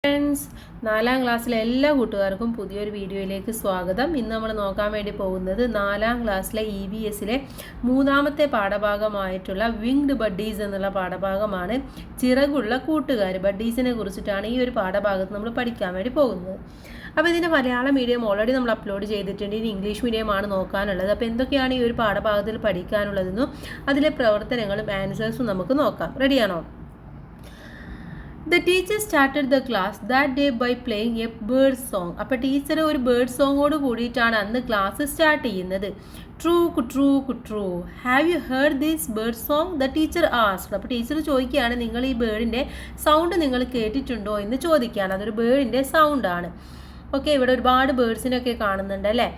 Friends, 4ാം ക്ലാസ്സിലെ എല്ലാ കൂട്ടുകാർക്കും പുതിയൊരു വീഡിയോയിലേക്ക് സ്വാഗതം. ഇന്ന് നമ്മൾ നോക്കാൻ വേണ്ടി പോകുന്നത് 4ാം ക്ലാസ്സിലെ EVSലെ 3ാമത്തെ പാഠഭാഗമായിട്ടുള്ള വിങ്ഡ് ബഡ്ഡീസ് എന്നുള്ള പാഠഭാഗമാണ്. ചിറകുള്ള കൂട്ടുകാർ, ബഡ്ഡീസിനെ കുറിച്ചിട്ടാണ് ഈ ഒരു പാഠഭാഗത്ത് നമ്മൾ പഠിക്കാൻ വേണ്ടി പോകുന്നത്. അപ്പോൾ ഇതിൻ്റെ മലയാളം മീഡിയം ഓൾറെഡി നമ്മൾ അപ്ലോഡ് ചെയ്തിട്ടുണ്ട്. ഇനി ഇംഗ്ലീഷ് മീഡിയമാണ് നോക്കാനുള്ളത്. അപ്പോൾ എന്തൊക്കെയാണ് ഈ ഒരു പാഠഭാഗത്തിൽ പഠിക്കാനുള്ളതെന്നും അതിലെ പ്രവർത്തനങ്ങളും ആൻസേഴ്സും നമുക്ക് നോക്കാം. റെഡിയാണോ? The teacher started the class that day by playing a bird song. അപ്പോൾ ടീച്ചർ ഒരു ബേർഡ് സോങ്ങോട് കൂടിയിട്ടാണ് അന്ന് ക്ലാസ് സ്റ്റാർട്ട് ചെയ്യുന്നത്. True true true, have you heard this bird song? The teacher asked. അപ്പോൾ ടീച്ചർ ചോദിക്കുകയാണ്, നിങ്ങൾ ഈ ബേർഡിൻ്റെ സൗണ്ട് നിങ്ങൾ കേട്ടിട്ടുണ്ടോ എന്ന് ചോദിക്കുകയാണ്. അതൊരു ബേർഡിൻ്റെ സൗണ്ടാണ്. ഓക്കെ, ഇവിടെ ഒരുപാട് ബേർഡ്സിനൊക്കെ കാണുന്നുണ്ട് അല്ലേ?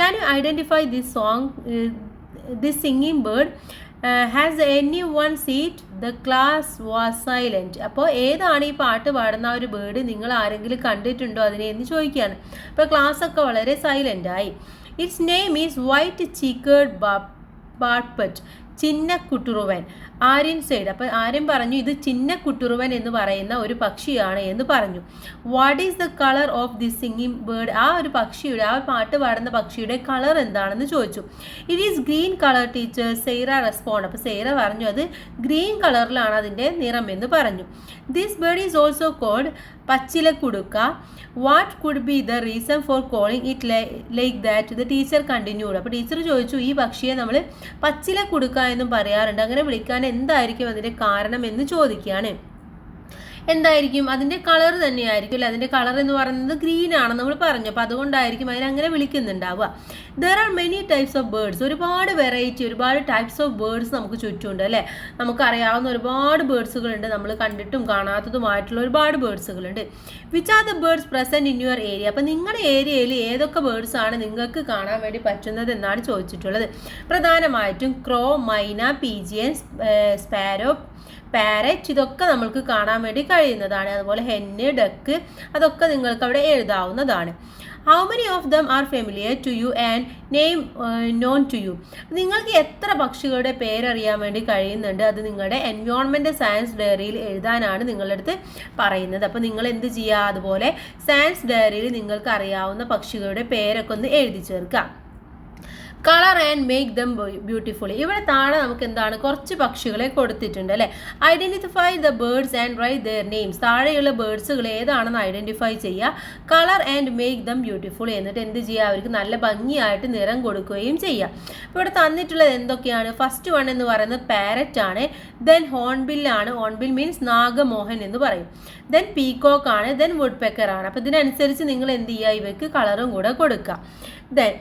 Can you identify this song, this singing bird? Has any one seat? The class was silent. അപ്പോൾ ഏതാണ് ഈ പാട്ട് പാടുന്ന ഒരു ബേർഡ്? നിങ്ങൾ ആരെങ്കിലും കണ്ടിട്ടുണ്ടോ അതിനെ എന്ന് ചോദിക്കുകയാണ്. അപ്പോൾ ക്ലാസ്സൊക്കെ വളരെ സൈലൻ്റായി. It's name is white cheeked barbet, ചിന്നക്കുട്ടുറുവൻ. ആര്യൻ സൈഡ്. അപ്പോൾ ആര്യൻ പറഞ്ഞു ഇത് ചിന്നക്കുട്ടുറുവൻ എന്ന് പറയുന്ന ഒരു പക്ഷിയാണ് എന്ന് പറഞ്ഞു. What is the colour of the singing bird? ആ ഒരു പക്ഷിയുടെ, ആ പാട്ട് പാടുന്ന പക്ഷിയുടെ കളർ എന്താണെന്ന് ചോദിച്ചു. It is green colour teacher, Saira respond. അപ്പോൾ സെയ്റ പറഞ്ഞു അത് ഗ്രീൻ കളറിലാണ് അതിൻ്റെ നിറം എന്ന് പറഞ്ഞു. This bird is also called പച്ചിലക്കുടുക്ക. What could be the reason for calling it like that? The teacher continued. അപ്പോൾ ടീച്ചർ ചോദിച്ചു, ഈ പക്ഷിയെ നമ്മൾ പച്ചിലക്കുടുക്ക എന്നും പറയാറുണ്ട്, അങ്ങനെ വിളിക്കാൻ എന്തായിരിക്കും അതിൻ്റെ കാരണം എന്ന് ചോദിക്കുകയാണ്. എന്തായിരിക്കും? അതിൻ്റെ കളർ തന്നെയായിരിക്കും അല്ലേ? അതിൻ്റെ കളർ എന്ന് പറയുന്നത് ഗ്രീൻ ആണെന്ന് നമ്മൾ പറഞ്ഞു. അപ്പോൾ അതുകൊണ്ടായിരിക്കും അതിനങ്ങനെ വിളിക്കുന്നുണ്ടാവുക. There are many types of birds. ഒരുപാട് വെറൈറ്റി, ഒരുപാട് ടൈപ്സ് ഓഫ് ബേർഡ്സ് നമുക്ക് ചുറ്റുമുണ്ട് അല്ലേ? നമുക്കറിയാവുന്ന ഒരുപാട് ബേർഡ്സുകളുണ്ട്, നമ്മൾ കണ്ടിട്ടും കാണാത്തതുമായിട്ടുള്ള ഒരുപാട് ബേർഡ്സുകളുണ്ട്. Which are the birds present in your area? അപ്പോൾ നിങ്ങളുടെ ഏരിയയിൽ ഏതൊക്കെ ബേർഡ്സ് ആണ് നിങ്ങൾക്ക് കാണാൻ വേണ്ടി പറ്റുന്നത് എന്നാണ് ചോദിച്ചിട്ടുള്ളത്. പ്രധാനമായിട്ടും ക്രോ, മൈന, പീജിയൻ, സ്പാരോ, പാരറ്റ്, ഇതൊക്കെ നമ്മൾക്ക് കാണാൻ വേണ്ടി കഴിയുന്നതാണ്. അതുപോലെ ഹെന്ന്, ഡക്ക്, അതൊക്കെ നിങ്ങൾക്ക് അവിടെ എഴുതാവുന്നതാണ്. How many of them are familiar to you and name known to you? നിങ്ങൾക്ക് എത്ര പക്ഷികളുടെ പേരറിയാൻ വേണ്ടി കഴിയുന്നുണ്ട്? അത് നിങ്ങളുടെ എൻവയോൺമെൻറ്റ് സയൻസ് ഡയറിയിൽ എഴുതാനാണ് നിങ്ങളുടെ അടുത്ത് പറയുന്നത്. അപ്പോൾ നിങ്ങൾ എന്ത് ചെയ്യുക? അതുപോലെ സയൻസ് ഡയറിയിൽ നിങ്ങൾക്ക് അറിയാവുന്ന പക്ഷികളുടെ പേരൊക്കെ ഒന്ന് എഴുതി ചേർക്കുക. Colour and make them beautifully. ഇവിടെ താഴെ നമുക്ക് എന്താണ്, കുറച്ച് പക്ഷികളെ കൊടുത്തിട്ടുണ്ട് അല്ലേ? Identify the birds and write their names. താഴെയുള്ള ബേർഡ്സുകൾ ഏതാണെന്ന് ഐഡൻറ്റിഫൈ ചെയ്യുക. Colour and make them beautifully. എന്നിട്ട് എന്ത് ചെയ്യുക? അവർക്ക് നല്ല ഭംഗിയായിട്ട് നിറം കൊടുക്കുകയും ചെയ്യുക. അപ്പോൾ ഇവിടെ തന്നിട്ടുള്ളത് എന്തൊക്കെയാണ്? ഫസ്റ്റ് വൺ എന്ന് പറയുന്നത് പാരറ്റ് ആണ്. ദെൻ ഹോൺബില്ലാണ്. ഹോൺബിൽ മീൻസ് നാഗമോഹൻ എന്ന് പറയും. ദെൻ പീകോക്ക് ആണ്. ദെൻ വുഡ് പെക്കർ ആണ്. അപ്പോൾ ഇതിനനുസരിച്ച് നിങ്ങൾ എന്ത് ചെയ്യുക? ഇവയ്ക്ക് കളറും കൂടെ കൊടുക്കുക. Then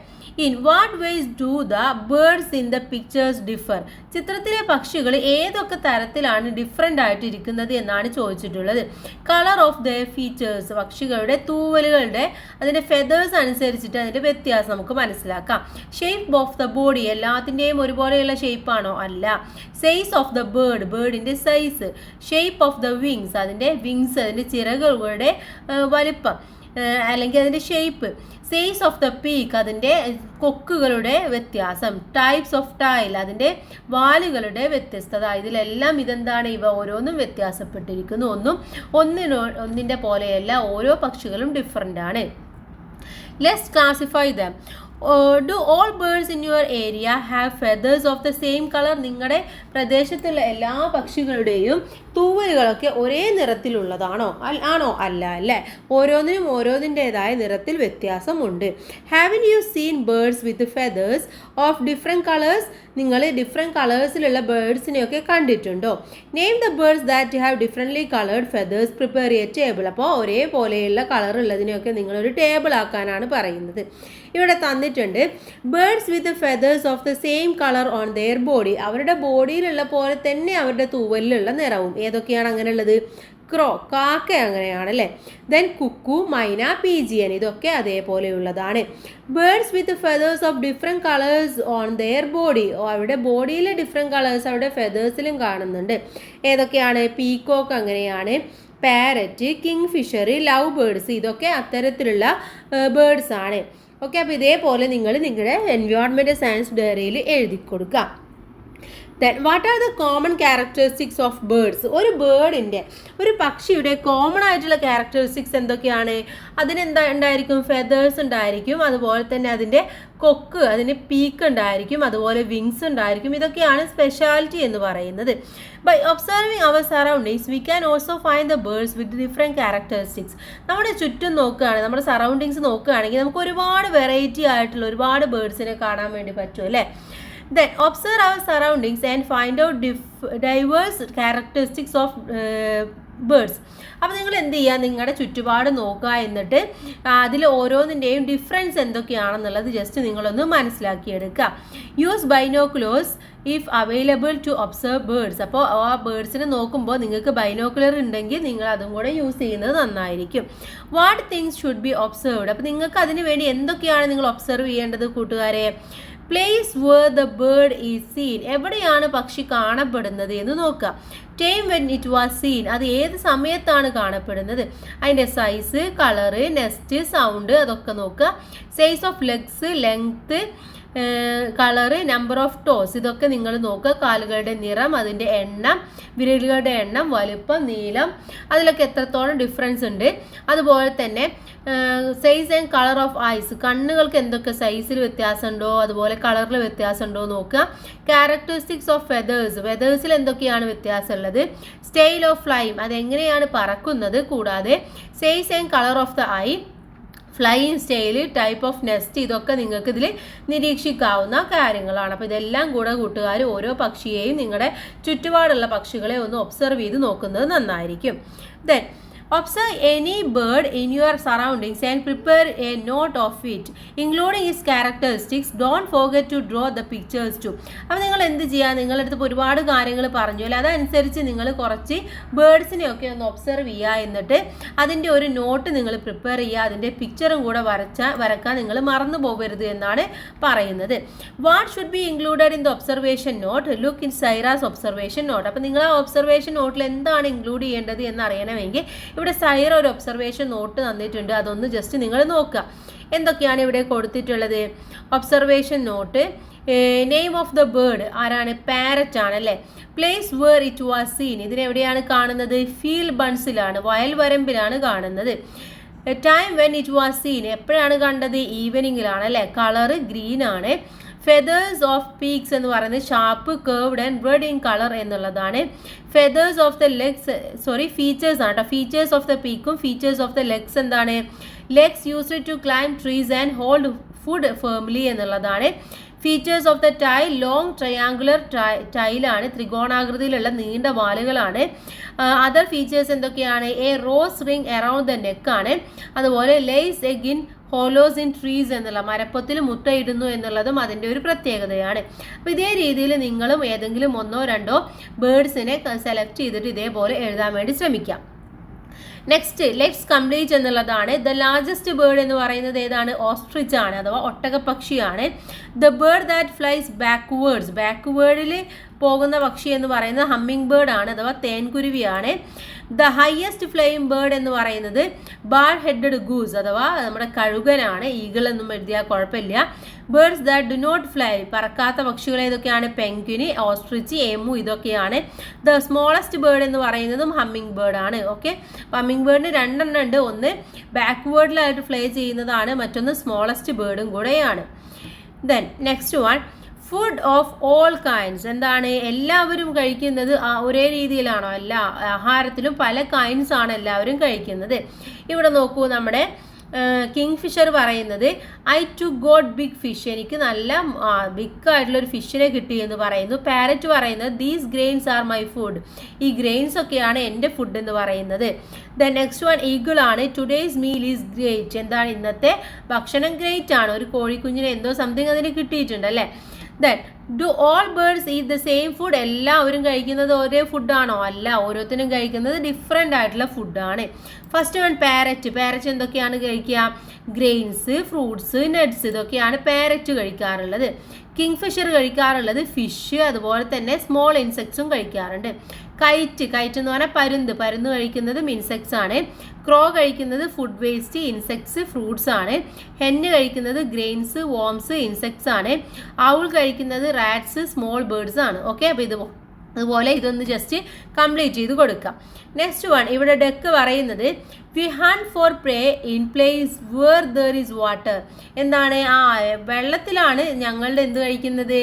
in what ways do the birds in the pictures differ? ചിത്രത്തിലെ പക്ഷികൾ ഏതൊക്കെ തരത്തിലാണ് ഡിഫറെൻ്റ് ആയിട്ട് ഇരിക്കുന്നത് എന്നാണ് ചോദിച്ചിട്ടുള്ളത്. കളർ ഓഫ് ദ ഫീച്ചേഴ്സ്, പക്ഷികളുടെ തൂവലുകളുടെ അതിൻ്റെ ഫെതേഴ്സ് അനുസരിച്ചിട്ട് അതിൻ്റെ വ്യത്യാസം നമുക്ക് മനസ്സിലാക്കാം. ഷേപ്പ് ഓഫ് ദ ബോഡി, എല്ലാത്തിൻ്റെയും ഒരുപോലെയുള്ള ഷേപ്പാണോ? അല്ല. സൈസ് ഓഫ് ദ ബേർഡ്, ബേർഡിൻ്റെ size. Shape of the wings, അതിൻ്റെ വിങ്സ്, അതിൻ്റെ ചിറകുകളുടെ വലിപ്പം അല്ലെങ്കിൽ അതിൻ്റെ shape. Size of the beak, അതിൻ്റെ കൊക്കുകളുടെ വ്യത്യാസം. ടൈപ്സ് ഓഫ് ടൈൽ, അതിൻ്റെ വാലുകളുടെ വ്യത്യസ്തത. ഇതിലെല്ലാം ഇതെന്താണ്? ഇവ ഓരോന്നും വ്യത്യാസപ്പെട്ടിരിക്കുന്നു. ഒന്നിൻ്റെ പോലെയല്ല, ഓരോ പക്ഷികളും ഡിഫറൻ്റ് ആണ്. Let's classify dum. Do all birds in your area have feathers of the same colour? നിങ്ങളുടെ പ്രദേശത്തുള്ള എല്ലാ പക്ഷികളുടെയും തൂവലുകളൊക്കെ ഒരേ നിറത്തിലുള്ളതാണോ? ആണോ? അല്ല അല്ലേ? ഓരോന്നിനും ഓരോന്നിൻ്റെതായ നിറത്തിൽ വ്യത്യാസമുണ്ട്. Haven you seen birds with feathers of different colours? നിങ്ങൾ ഡിഫറെൻറ്റ് കളേഴ്സിലുള്ള ബേർഡ്സിനെയൊക്കെ കണ്ടിട്ടുണ്ടോ? Name the birds that have differently coloured feathers, prepare A table. അപ്പോൾ ഒരേപോലെയുള്ള കളർ ഉള്ളതിനെയൊക്കെ നിങ്ങളൊരു ടേബിൾ ആക്കാനാണ് പറയുന്നത്. ഇവിടെ തന്നിട്ടുണ്ട് birds with feathers of the same colour on their body. അവരുടെ ബോഡിയിലുള്ള പോലെ തന്നെ അവരുടെ തൂവലിലുള്ള നിറവും. ഏതൊക്കെയാണ് അങ്ങനെയുള്ളത്? ക്രോ, കാക്ക അങ്ങനെയാണ് അല്ലേ? ദെൻ കുക്കു, മൈന, പീജിയൻ, ഇതൊക്കെ അതേപോലെയുള്ളതാണ്. Birds with feathers of different colours on their body. അവരുടെ ബോഡിയിലെ ഡിഫറെൻറ്റ് കളേഴ്സ് അവരുടെ ഫെതേഴ്സിലും കാണുന്നുണ്ട്. ഏതൊക്കെയാണ്? പീകോക്ക് അങ്ങനെയാണ്, parrot, kingfisher, lovebirds, ഇതൊക്കെ അത്തരത്തിലുള്ള ബേർഡ്സ് ആണ്. ഓക്കെ, അപ്പോൾ ഇതേപോലെ നിങ്ങൾ നിങ്ങളുടെ എൻവയോൺമെൻറ്റ് സയൻസ് ഡയറിയിൽ എഴുതി കൊടുക്കുക. Then what are the common characteristics of birds? ഒരു പക്ഷിയുടെ കോമൺ ആയിട്ടുള്ള ക്യാരക്ടറിസ്റ്റിക്സ് എന്തൊക്കെയാണ്? അതിനെന്താ ഉണ്ടായിരിക്കും? ഫെദേഴ്സ് ഉണ്ടായിരിക്കും, അതുപോലെ തന്നെ അതിൻ്റെ കൊക്ക്, അതിന് പീക്ക് ഉണ്ടായിരിക്കും, അതുപോലെ വിങ്സ് ഉണ്ടായിരിക്കും. ഇതൊക്കെയാണ് സ്പെഷ്യാലിറ്റി എന്ന് പറയുന്നത്. By observing our surroundings we can also find the birds with different characteristics. നമ്മുടെ ചുറ്റും നോക്കുകയാണെങ്കിൽ, നമ്മുടെ സറൗണ്ടിങ്സ് നോക്കുകയാണെങ്കിൽ നമുക്ക് ഒരുപാട് വെറൈറ്റി ആയിട്ടുള്ള ഒരുപാട് ബേർഡ്സിനെ കാണാൻ വേണ്ടി പറ്റും അല്ലേ? Then observe our surroundings and find out diverse characteristics of birds. അപ്പോൾ നിങ്ങൾ എന്ത് ചെയ്യുക? നിങ്ങളുടെ ചുറ്റുപാട് നോക്കുക, എന്നിട്ട് അതിൽ ഓരോന്നിൻ്റെയും ഡിഫറൻസ് എന്തൊക്കെയാണെന്നുള്ളത് ജസ്റ്റ് നിങ്ങളൊന്ന് മനസ്സിലാക്കിയെടുക്കുക. Use binoculars if available to observe birds. അപ്പോൾ ആ ബേർഡ്സിനെ നോക്കുമ്പോൾ നിങ്ങൾക്ക് ബൈനോക്കുലർ ഉണ്ടെങ്കിൽ നിങ്ങൾ അതും കൂടെ യൂസ് ചെയ്യുന്നത് നന്നായിരിക്കും. What things should be observed. അപ്പോൾ നിങ്ങൾക്ക് അതിന് വേണ്ടി എന്തൊക്കെയാണ് നിങ്ങൾ ഒബ്സർവ് ചെയ്യേണ്ടത് കൂട്ടുകാരെ? Place where the bird is seen. എവിടെയാണ് പക്ഷി കാണപ്പെടുന്നത് എന്ന് നോക്കുക. Time when it was seen. അത് ഏത് സമയത്താണ് കാണപ്പെടുന്നത്. അതിൻ്റെ സൈസ്, കളറ്, നെസ്റ്റ്, സൗണ്ട് അതൊക്കെ നോക്കുക. Size of legs, length, colour, number of toss ഇതൊക്കെ നിങ്ങൾ നോക്കുക. കാലുകളുടെ നിറം, അതിൻ്റെ എണ്ണം, വിരലുകളുടെ എണ്ണം, വലുപ്പം, നീളം, അതിലൊക്കെ എത്രത്തോളം ഡിഫറൻസ് ഉണ്ട്. അതുപോലെ തന്നെ size and colour of eyes. കണ്ണുകൾക്ക് എന്തൊക്കെ സൈസിൽ വ്യത്യാസമുണ്ടോ, അതുപോലെ കളറിൽ വ്യത്യാസമുണ്ടോ നോക്കുക. ക്യാരക്ടറിസ്റ്റിക്സ് ഓഫ് വെതേഴ്സിൽ എന്തൊക്കെയാണ് വ്യത്യാസമുള്ളത്. സ്റ്റൈൽ ഓഫ് ഫ്ലൈം, അതെങ്ങനെയാണ് പറക്കുന്നത്. കൂടാതെ size and colour of the I, flying style, type of nest ഇതൊക്കെ നിങ്ങൾക്ക് ഇതിൽ നിരീക്ഷിക്കാവുന്ന കാര്യങ്ങളാണ്. അപ്പോൾ ഇതെല്ലാം കൂടെ കൂട്ടുകാർ ഓരോ പക്ഷിയെയും നിങ്ങളുടെ ചുറ്റുപാടുള്ള പക്ഷികളെ ഒന്ന് ഒബ്സർവ് ചെയ്ത് നോക്കുന്നത് നന്നായിരിക്കും. Then observe any bird in your surroundings and prepare a note of it including its characteristics. Don't forget to draw the pictures too. അപ്പോൾ നിങ്ങൾ എന്ത് ചെയ്യുക? നിങ്ങളുടെ അടുത്ത് ഒരുപാട് കാര്യങ്ങൾ പറഞ്ഞു അല്ലേ, അതനുസരിച്ച് നിങ്ങൾ കുറച്ച് ബേർഡ്സിനെയൊക്കെ ഒന്ന് ഒബ്സർവ് ചെയ്യുക, എന്നിട്ട് അതിൻ്റെ ഒരു നോട്ട് നിങ്ങൾ പ്രിപ്പയർ ചെയ്യുക. അതിൻ്റെ പിക്ചറും കൂടെ വരക്കാൻ നിങ്ങൾ മറന്നു പോകരുത് എന്നാണ് പറയുന്നത്. What should be included in the observation note? Look in Saira's observation note. അപ്പോൾ നിങ്ങൾ ആ ഒബ്സർവേഷൻ നോട്ടിൽ എന്താണ് ഇൻക്ലൂഡ് ചെയ്യേണ്ടത് എന്ന് അറിയണമെങ്കിൽ ഇവിടെ സൈറ ഒരു ഒബ്സർവേഷൻ നോട്ട് തന്നിട്ടുണ്ട്. അതൊന്ന് ജസ്റ്റ് നിങ്ങൾ നോക്കുക. എന്തൊക്കെയാണ് ഇവിടെ കൊടുത്തിട്ടുള്ളത്? Observation note, name of the bird ആരാണ്? പാരറ്റ് ആണ് അല്ലേ. Place where it was seen, ഇതിനെവിടെയാണ് കാണുന്നത്? ഫീൽഡ് ബൺസിലാണ്, വയൽവരമ്പിലാണ് കാണുന്നത്. Time when it was seen, എപ്പോഴാണ് കണ്ടത്? ഈവനിങ്ങിലാണ് അല്ലേ. കളറ് ഗ്രീൻ ആണ്. ഫെദേഴ്സ് ഓഫ് പീക്സ് എന്ന് പറയുന്നത് sharp, curved and red in colour എന്നുള്ളതാണ്. Feathers of the legs, features ആണ് കേട്ടോ. ഫീച്ചേഴ്സ് ഓഫ് ദ പീക്കും ഫീച്ചേഴ്സ് ഓഫ് ദ ലെഗ്സ് എന്താണ്? Legs used to climb trees and hold food firmly എന്നുള്ളതാണ്. Features of the tail, long triangular ടൈലാണ്, ത്രികോണാകൃതിയിലുള്ള നീണ്ട വാലുകളാണ്. അതർ ഫീച്ചേഴ്സ് എന്തൊക്കെയാണ്? A rose ring around the നെക്കാണ്. അതുപോലെ lays egg in hollows in trees എന്നുള്ള, മരപ്പൊത്തിൽ മുട്ടയിടുന്നു എന്നുള്ളതും അതിൻ്റെ ഒരു പ്രത്യേകതയാണ്. അപ്പോൾ ഇതേ രീതിയിൽ നിങ്ങളും ഏതെങ്കിലും ഒന്നോ രണ്ടോ ബേർഡ്സിനെ സെലക്ട് ചെയ്തിട്ട് ഇതേപോലെ എഴുതാൻ വേണ്ടി ശ്രമിക്കാം. നെക്സ്റ്റ് ലെറ്റ്സ് കംപ്ലീറ്റ് എന്നുള്ളതാണ്. ദ ലാർജസ്റ്റ് ബേർഡ് എന്ന് പറയുന്നത് ഏതാണ്? ഓസ്ട്രിച്ച് ആണ്, അഥവാ ഒട്ടകപ്പക്ഷിയാണ്. ദ ബേർഡ് ദാറ്റ് ഫ്ലൈസ് ബാക്ക്വേർഡിൽ പോകുന്ന പക്ഷി എന്ന് പറയുന്നത് ഹമ്മിങ് ബേർഡ് ആണ്, അഥവാ തേൻകുരുവിയാണ്. ദ ഹയസ്റ്റ് ഫ്ലൈയിങ് ബേർഡ് എന്ന് പറയുന്നത് ബാർ ഹെഡഡ് ഗൂസ്, അഥവാ നമ്മുടെ കഴുകനാണ്. ഈഗിൾ എന്നും എഴുതിയാൽ കുഴപ്പമില്ല. Birds that do not fly, പറക്കാത്ത പക്ഷികൾ ഏതൊക്കെയാണ്? പെൻഗ്വിന്, ഓസ്ട്രിച്ച്, എമു ഇതൊക്കെയാണ്. ദ സ്മോളസ്റ്റ് ബേർഡ് എന്ന് പറയുന്നതും ഹമ്മിങ് ബേർഡ് ആണ്. ഓക്കെ, ഹമ്മിങ് ബേർഡിന് രണ്ടെണ്ണം ഉണ്ട്. ഒന്ന് ബാക്ക്വേർഡിലായിട്ട് ഫ്ലൈ ചെയ്യുന്നതാണ്, മറ്റൊന്ന് സ്മോളസ്റ്റ് ബേർഡും കൂടെയാണ്. Then next one, food of all kinds. എന്താണ്? എല്ലാവരും കഴിക്കുന്നത് ഒരേ രീതിയിലാണോ? അല്ല, ആഹാരത്തിലും പല കൈൻഡ്സ് ആണ് എല്ലാവരും കഴിക്കുന്നത്. ഇവിടെ നോക്കൂ, നമ്മുടെ കിങ് ഫിഷർ പറയുന്നത് I too got big fish, എനിക്ക് നല്ല ബിഗ് ആയിട്ടുള്ളൊരു ഫിഷിനെ കിട്ടി എന്ന് പറയുന്നു. പാരറ്റ് പറയുന്നത് these grains are my food, ഈ ഗ്രെയിൻസ് ഒക്കെയാണ് എൻ്റെ ഫുഡ് എന്ന് പറയുന്നത്. ദ നെക്സ്റ്റ് വൺ ഈഗിൾ ആണ്. ടുഡേയ്സ് മീൽ ഈസ് ഗ്രേറ്റ്, എന്താണ്? ഇന്നത്തെ ഭക്ഷണം ഗ്രേറ്റ് ആണ്. ഒരു കോഴിക്കുഞ്ഞിനെ എന്തോ സംതിങ് അതിന് കിട്ടിയിട്ടുണ്ട് അല്ലേ. Then do all birds eat the same food, എല്ലാവരും കഴിക്കുന്നത് ഒരേ ഫുഡാണോ? അല്ല, ഓരോരുത്തരും കഴിക്കുന്നത് ഡിഫറെൻ്റ് ആയിട്ടുള്ള ഫുഡാണ്. ഫസ്റ്റ് വൺ പാരറ്റ് എന്തൊക്കെയാണ് കഴിക്കുക? ഗ്രെയിൻസ്, ഫ്രൂട്ട്സ്, നട്ട്സ് ഇതൊക്കെയാണ് പാരറ്റ് കഴിക്കാറുള്ളത്. കിങ് ഫിഷർ കഴിക്കാറുള്ളത് ഫിഷ്, അതുപോലെ തന്നെ സ്മോൾ ഇൻസെക്ട്സും കഴിക്കാറുണ്ട്. കൈറ്റ് എന്ന് പറഞ്ഞാൽ പരുന്ത് കഴിക്കുന്നതും ഇൻസെക്ട്സ് ആണ്. ക്രോ കഴിക്കുന്നത് ഫുഡ് വേസ്റ്റ്, ഇൻസെക്ട്സ്, ഫ്രൂട്ട്സ് ആണ്. ഹെന്ന് കഴിക്കുന്നത് ഗ്രെയിൻസ്, വോംസ്, ഇൻസെക്ട്സ് ആണ്. ഔൾ കഴിക്കുന്നത് റാറ്റ്സ്, സ്മോൾ ബേർഡ്സ് ആണ്. ഓക്കെ, അപ്പോൾ അതുപോലെ ഇതൊന്ന് ജസ്റ്റ് കംപ്ലീറ്റ് ചെയ്ത് കൊടുക്കാം. നെക്സ്റ്റ് വൺ, ഇവിടെ ഡക്ക് പറയുന്നത് we hunt for prey in place where there is water. എന്താണ്? വെള്ളത്തിലാണ് ഞങ്ങളുടെ എന്ത് കഴിക്കുന്നത്,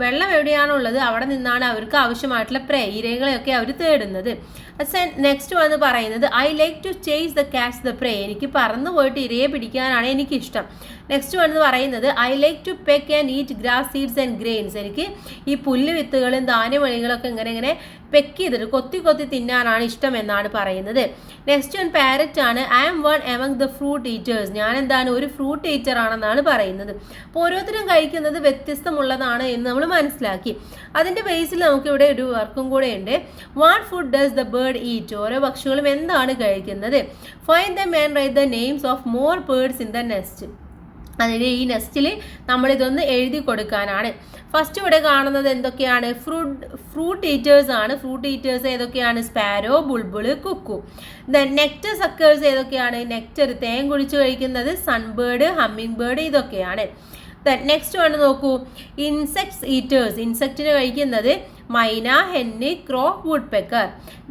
വെള്ളം എവിടെയാണുള്ളത് അവിടെ നിന്നാണ് അവർക്ക് ആവശ്യമായിട്ടുള്ള പ്രേ, ഇരകളെയൊക്കെ അവർ തേടുന്നത്. നെക്സ്റ്റ് വന്ന് പറയുന്നത് I like to chase the catch the prey. എനിക്ക് പറന്നു പോയിട്ട് ഇരയെ പിടിക്കാനാണ് എനിക്കിഷ്ടം. നെക്സ്റ്റ് വന്ന് പറയുന്നത് I like to peck and eat grass seeds and grains. എനിക്ക് ഈ പുല്ല് വിത്തുകളും ധാന്യമണികളൊക്കെ ഇങ്ങനെ പെക്ക് ചെയ്തിട്ട് കൊത്തി കൊത്തി തിന്നാനാണ് ഇഷ്ടം എന്നാണ് പറയുന്നത്. നെക്സ്റ്റ് വൺ പാരറ്റ് ആണ്. I am one among the fruit eaters. ഞാൻ എന്താണ്? ഒരു ഫ്രൂട്ട് ഈറ്റർ ആണെന്നാണ് പറയുന്നത്. അപ്പോൾ ഓരോരുത്തരും കഴിക്കുന്നത് വ്യത്യസ്തമുള്ളതാണ് എന്ന് നമ്മൾ മനസ്സിലാക്കി. അതിൻ്റെ ബേസിൽ നമുക്കിവിടെ ഒരു വർക്കും കൂടെ ഉണ്ട്. What food does the bird eat? ഓരോ പക്ഷികളും എന്താണ് കഴിക്കുന്നത്? Find them and right the names of more birds in the nest. അതിന് ഈ നെസ്റ്റിൽ നമ്മളിതൊന്ന് എഴുതി കൊടുക്കാനാണ്. ഫസ്റ്റ് ഇവിടെ കാണുന്നത് എന്തൊക്കെയാണ്? ഫ്രൂട്ട് ഈറ്റേഴ്സ് ആണ്. ഫ്രൂട്ട് ഈറ്റേഴ്സ് ഏതൊക്കെയാണ്? Sparrow, bulbul, cuckoo. Then nectar suckers ഏതൊക്കെയാണ്? നെക്ടർ, തേൻ കുടിച്ച് കഴിക്കുന്നത് സൺബേർഡ്, ഹമ്മിങ് ബേർഡ്, ഇതൊക്കെയാണ്. ദെൻ നെക്സ്റ്റ് വൺ നോക്കൂ, ഇൻസെക്ട്സ് ഈറ്റേഴ്സ്. ഇൻസെക്റ്റിനെ കഴിക്കുന്നത് myna, hen, crow, woodpecker.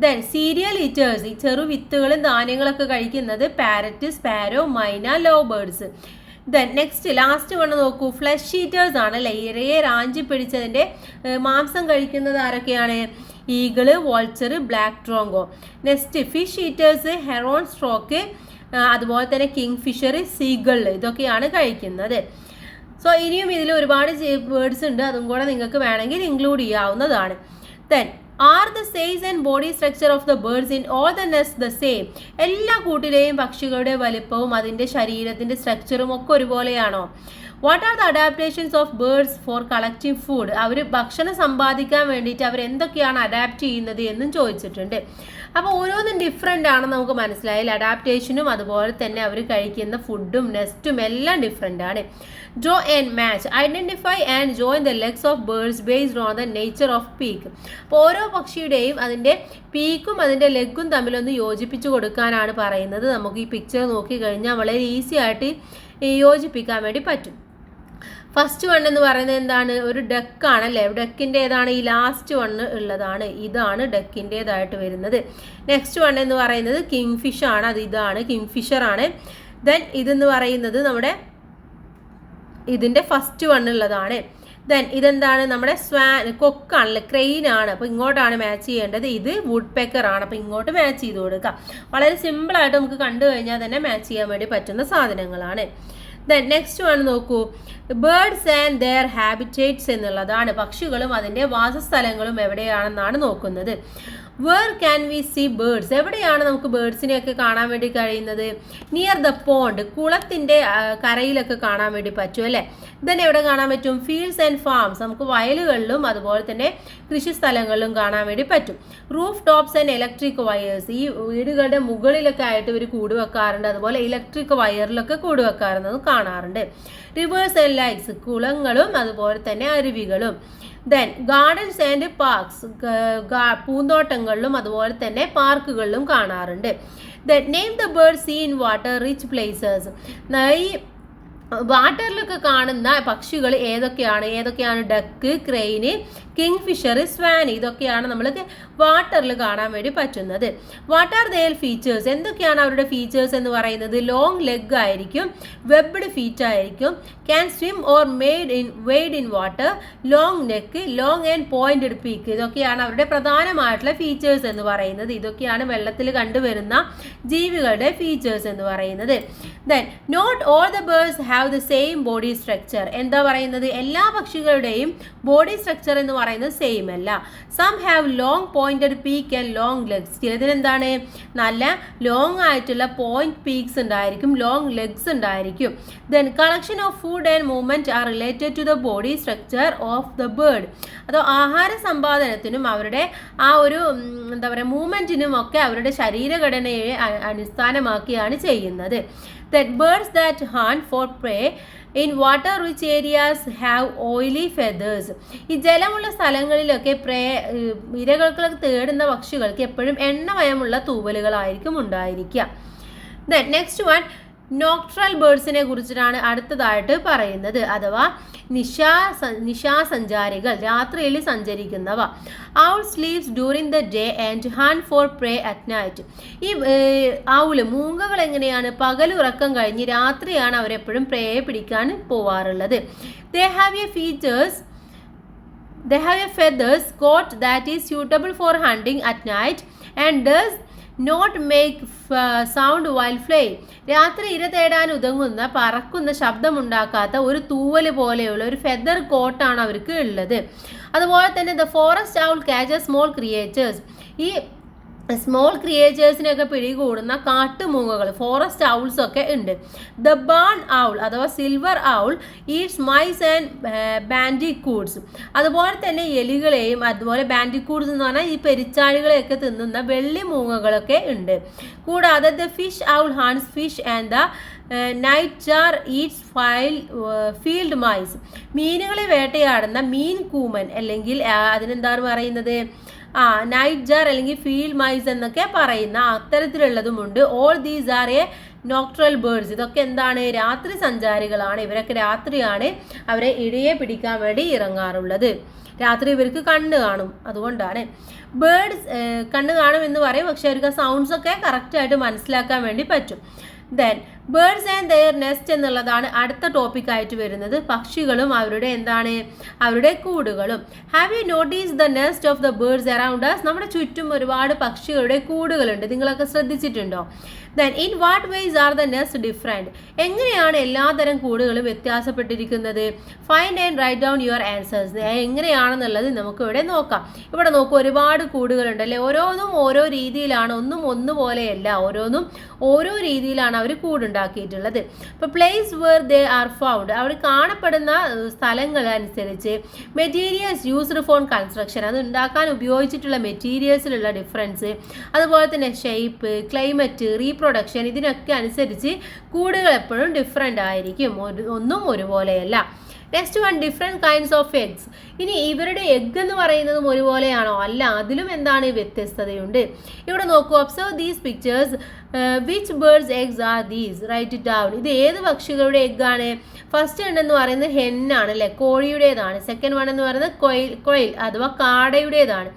Then cereal eaters, ഈ ചെറു വിത്തുകളും ധാന്യങ്ങളൊക്കെ കഴിക്കുന്നത് parrot, sparrow, myna, love birds. Then next last one നോക്കൂ, ഫ്ലഷ് ഈറ്റേഴ്സ് ആണ് അല്ലേ, ഇരയെ റാഞ്ചി പിടിച്ചതിൻ്റെ മാംസം കഴിക്കുന്നത് ആരൊക്കെയാണ്? Eagle, vulture, black drongo. Next fish eaters heron, stroke, അതുപോലെ തന്നെ കിങ് ഫിഷർ, സീഗിൾ, ഇതൊക്കെയാണ് കഴിക്കുന്നത്. സോ ഇനിയും ഇതിൽ ഒരുപാട് വേർഡ്സ് ഉണ്ട്, അതും കൂടെ നിങ്ങൾക്ക് വേണമെങ്കിൽ ഇൻക്ലൂഡ് ചെയ്യാവുന്നതാണ്. Then are the size and body structure of the birds in all the nest the same? എല്ലാ കൂട്ടിലെയും പക്ഷികളുടെ വലിപ്പവും അതിൻ്റെ ശരീരത്തിൻ്റെ സ്ട്രക്ചറും ഒക്കെ ഒരുപോലെയാണോ? What are the adaptations of birds for collecting food? അവർ ഭക്ഷണം സമ്പാദിക്കാൻ വേണ്ടിയിട്ട് അവർ എന്തൊക്കെയാണ് അഡാപ്റ്റ് ചെയ്യുന്നത് എന്നും ചോദിച്ചിട്ടുണ്ട്. അപ്പോൾ ഓരോന്നും ഡിഫറെൻ്റ് ആണെന്ന് നമുക്ക് മനസ്സിലായില്ല. അഡാപ്റ്റേഷനും അതുപോലെ തന്നെ അവർ കഴിക്കുന്ന ഫുഡും നെസ്റ്റും എല്ലാം ഡിഫറെൻ്റ് ആണ്. Draw and match, identify and join the legs of birds based on the nature of peak. അപ്പോൾ ഓരോ പക്ഷിയുടെയും അതിൻ്റെ പീക്കും അതിൻ്റെ ലെഗും തമ്മിലൊന്ന് യോജിപ്പിച്ച് കൊടുക്കാനാണ് പറയുന്നത്. നമുക്ക് ഈ പിക്ചർ നോക്കി കഴിഞ്ഞാൽ വളരെ ഈസി ആയിട്ട് യോജിപ്പിക്കാൻ വേണ്ടി പറ്റും. ഫസ്റ്റ് വൺ എന്ന് പറയുന്നത് എന്താണ്? ഒരു ഡക്കാണല്ലേ. ഡക്കിൻ്റെ ഏതാണ്? ഈ ലാസ്റ്റ് വണ്ണ് ഉള്ളതാണ്. ഇതാണ് ഡക്കിൻ്റേതായിട്ട് വരുന്നത്. നെക്സ്റ്റ് വൺ എന്ന് പറയുന്നത് കിങ് ഫിഷ് ആണ്. അത് ഇതാണ്, കിങ് ഫിഷർ ആണ്. ദെൻ ഇതെന്ന് പറയുന്നത് നമ്മുടെ ഇതിൻ്റെ ഫസ്റ്റ് വൺ ഉള്ളതാണ്. ദെൻ ഇതെന്താണ്? നമ്മുടെ കൊക്കാണല്ലേ, ക്രെയിൻ ആണ്. അപ്പോൾ ഇങ്ങോട്ടാണ് മാച്ച് ചെയ്യേണ്ടത്. ഇത് വുഡ് പെക്കർ ആണ്. അപ്പോൾ ഇങ്ങോട്ട് മാച്ച് ചെയ്ത് കൊടുക്കാം. വളരെ സിമ്പിളായിട്ട് നമുക്ക് കണ്ടു കഴിഞ്ഞാൽ തന്നെ മാച്ച് ചെയ്യാൻ വേണ്ടി പറ്റുന്ന സാധനങ്ങളാണ്. ദെൻ നെക്സ്റ്റ് വൺ നോക്കൂ, ബേർഡ്സ് ആൻഡ് ദെയർ ഹാബിറ്റേറ്റ്സ് എന്നുള്ളതാണ്. പക്ഷികളും അതിൻ്റെ വാസസ്ഥലങ്ങളും എവിടെയാണെന്നാണ് നോക്കുന്നത്. Where can we see birds? എവിടെയാണ് നമുക്ക് ബേർഡ്സിനെയൊക്കെ കാണാൻ വേണ്ടി കഴിയുന്നത്? നിയർ ദ പോണ്ട്, കുളത്തിൻ്റെ കരയിലൊക്കെ കാണാൻ വേണ്ടി പറ്റും അല്ലേ. ദെൻ എവിടെ കാണാൻ പറ്റും? ഫീൽഡ്സ് ആൻഡ് ഫാംസ്, നമുക്ക് വയലുകളിലും അതുപോലെ തന്നെ കൃഷിസ്ഥലങ്ങളിലും കാണാൻ വേണ്ടി പറ്റും. Roof tops and electric wires, ഈ വീടുകളുടെ മുകളിലൊക്കെ ആയിട്ട് ഇവർ കൂട് വെക്കാറുണ്ട്. അതുപോലെ ഇലക്ട്രിക് വയറിലൊക്കെ കൂട് വെക്കാറുള്ളത് കാണാറുണ്ട്. റിവേഴ്സ് ആൻഡ് ലേക്സ്, കുളങ്ങളും അതുപോലെ തന്നെ അരുവികളും. ദെൻ ഗാർഡൻസ് ആൻഡ് പാർക്സ്, പൂന്തോട്ടങ്ങളിലും അതുപോലെ തന്നെ പാർക്കുകളിലും കാണാറുണ്ട്. Then name the bird see in water rich places. ഈ വാട്ടറിലൊക്കെ കാണുന്ന പക്ഷികൾ ഏതൊക്കെയാണ്? Duck, crane, kingfisher, swan, ഇതൊക്കെയാണ് നമ്മൾക്ക് വാട്ടറിൽ കാണാൻ വേണ്ടി പറ്റുന്നത്. What are their features? എന്തൊക്കെയാണ് അവരുടെ ഫീച്ചേഴ്സ് എന്ന് പറയുന്നത്? ലോങ് ലെഗ് ആയിരിക്കും, വെബ്ഡ് ഫീറ്റ് ആയിരിക്കും, can swim or wade in water, long neck, long and pointed peak, ഇതൊക്കെയാണ് അവരുടെ പ്രധാനമായിട്ടുള്ള ഫീച്ചേഴ്സ് എന്ന് പറയുന്നത്. ഇതൊക്കെയാണ് വെള്ളത്തിൽ കണ്ടുവരുന്ന ജീവികളുടെ ഫീച്ചേഴ്സ് എന്ന് പറയുന്നത്. Then not all the birds have the same body structure. എന്താ പറയുന്നത്? എല്ലാ പക്ഷികളുടെയും ബോഡി സ്ട്രക്ചർ എന്ന് പറയുന്നത് സെയിം അല്ല. Some have long pointed beak and long legs. ചിലതിനെന്താണ്? നല്ല ലോങ് ആയിട്ടുള്ള പോയിന്റ് പീക്സ് ഉണ്ടായിരിക്കും, ലോങ് ലെഗ്സ് ഉണ്ടായിരിക്കും. Then collection of food and movement are related to the body structure of the bird. അതോ ആഹാര സമ്പാദനത്തിനും അവരുടെ ആ ഒരു മൂവ്മെന്റിനും ഒക്കെ അവരുടെ ശരീരഘടനയെ അടിസ്ഥാനമാക്കിയാണ് ചെയ്യുന്നത്. That birds that hunt for prey in water rich areas have oily feathers. ഈ ജലമുള്ള സ്ഥലങ്ങളിലൊക്കെ ഇരകൾക്ക് തേടുന്ന പക്ഷികൾക്ക് എപ്പോഴും എണ്ണമയമുള്ള തൂവലുകളായിരിക്കും ഉണ്ടായിരിക്കുക. Then next one, നോക്ട്രൽ ബേർഡ്സിനെ കുറിച്ചിട്ടാണ് അടുത്തതായിട്ട് പറയുന്നത്, അഥവാ നിശാസഞ്ചാരികൾ, രാത്രിയിൽ സഞ്ചരിക്കുന്നവ. Owl sleeps during the day and hunt for prey at night. ഈ ഔള് മൂങ്ങകൾ എങ്ങനെയാണ് പകലുറക്കം കഴിഞ്ഞ് രാത്രിയാണ് അവരെപ്പോഴും പ്രേയെ പിടിക്കാൻ പോവാറുള്ളത്. They have a feathers coat that is suitable for hunting at night and does not make sound while fly. രാത്രി ഇര തേടാൻ ഉതകുന്ന പറക്കുന്ന ശബ്ദമുണ്ടാക്കാത്ത ഒരു തൂവല് പോലെയുള്ള ഒരു ഫെദർ കോട്ടാണ് അവർക്ക് ഉള്ളത്. അതുപോലെ തന്നെ the forest owl catches small creatures. ഈ സ്മോൾ ക്രിയേച്ചേഴ്സിനെയൊക്കെ പിടികൂടുന്ന കാട്ടുമൂങ്ങകൾ, ഫോറസ്റ്റ് ഔൾസ് ഒക്കെ ഉണ്ട്. ദ ബാൺ ഔൾ അഥവാ silver owl eats mice and bandicoots. അതുപോലെ തന്നെ എലികളെയും അതുപോലെ ബാൻഡിക്കൂഡ്സ് എന്ന് പറഞ്ഞാൽ ഈ പെരിച്ചാഴികളെയൊക്കെ തിന്നുന്ന വെള്ളി മൂങ്ങകളൊക്കെ ഉണ്ട്. കൂടാതെ the fish owl hunts fish and the nightjar eats field mice. മീനുകളെ വേട്ടയാടുന്ന മീൻ കൂമൻ അല്ലെങ്കിൽ അതിനെന്താണ് പറയുന്നത്, നൈറ്റ് ജാർ അല്ലെങ്കിൽ ഫീൽഡ് മൈസ് എന്നൊക്കെ പറയുന്ന അത്തരത്തിലുള്ളതുമുണ്ട്. All these are a nocturnal birds. ഇതൊക്കെ എന്താണ്, രാത്രി സഞ്ചാരികളാണ്. ഇവരൊക്കെ രാത്രിയാണ് അവരെ ഇഴയെ പിടിക്കാൻ വേണ്ടി ഇറങ്ങാറുള്ളത്. രാത്രി ഇവർക്ക് കണ്ണ് കാണും, അതുകൊണ്ടാണ്. ബേർഡ്സ് കണ്ണ് കാണും എന്ന് പറയും, പക്ഷെ അവർക്ക് സൗണ്ട്സ് ഒക്കെ കറക്റ്റായിട്ട് മനസ്സിലാക്കാൻ വേണ്ടി പറ്റും. Then birds and their nest എന്നുള്ളതാണ് അടുത്ത ടോപ്പിക്കായിട്ട് വരുന്നത്. പക്ഷികളും അവരുടെ അവരുടെ കൂടുകളും. Have you notice the nest of the birds around us? നമ്മുടെ ചുറ്റും ഒരുപാട് പക്ഷികളുടെ കൂടുകളുണ്ട്, നിങ്ങളൊക്കെ ശ്രദ്ധിച്ചിട്ടുണ്ടോ? Then in what ways are the nest different? എങ്ങനെയാണ് എല്ലാതരം കൂടുകളും വ്യത്യാസപ്പെട്ടിരിക്കുന്നത്? Find and write down your answers. എങ്ങനെയാണെന്നുള്ളത് നമുക്ക് ഇവിടെ നോക്കാം. ഇവിടെ നോക്കൂ, ഒരുപാട് കൂടുകളുണ്ട് അല്ലേ? ഓരോന്നും ഓരോ രീതിയിലാണ്, ഒന്നും ഒന്നുപോലെയല്ല, ഓരോന്നും ഓരോ രീതിയിലാണ് അവർ കൂടുണ്ടാക്കിയിട്ടുള്ളത്. ഇപ്പോൾ place where they are found, അവർ കാണപ്പെടുന്ന സ്ഥലങ്ങൾ അനുസരിച്ച് മെറ്റീരിയൽസ് യൂസ്ഡ് ഫോർ കൺസ്ട്രക്ഷൻ, അത് ഉണ്ടാക്കാൻ ഉപയോഗിച്ചിട്ടുള്ള മെറ്റീരിയൽസിലുള്ള ഡിഫറൻസ്, അതുപോലെ തന്നെ ഷേപ്പ്, ക്ലൈമറ്റ്, റീപ്രൊഡക്ഷൻ, ഇതിനൊക്കെ അനുസരിച്ച് കൂടുകൾ എപ്പോഴും ഡിഫറെൻ്റ് ആയിരിക്കും, ഒന്നും ഒരുപോലെയല്ല. Next one, different kinds of eggs. ഇനി ഇവരുടെ എഗ് എന്ന് പറയുന്നതും ഒരുപോലെയാണോ? അല്ല, അതിലും എന്താണ് വ്യത്യസ്തതയുണ്ട്. ഇവിടെ നോക്കൂ, observe these pictures. Which birds eggs are these? Write it down. ഇത് ഏത് പക്ഷികളുടെ എഗ്ഗാണ്? ഫസ്റ്റ് എന്ന് പറയുന്നത് ഹെന്നാണ് അല്ലേ, കോഴിയുടേതാണ്. സെക്കൻഡ് വൺ എന്ന് പറയുന്നത് കൊയിൽ അഥവാ കാടയുടേതാണ്.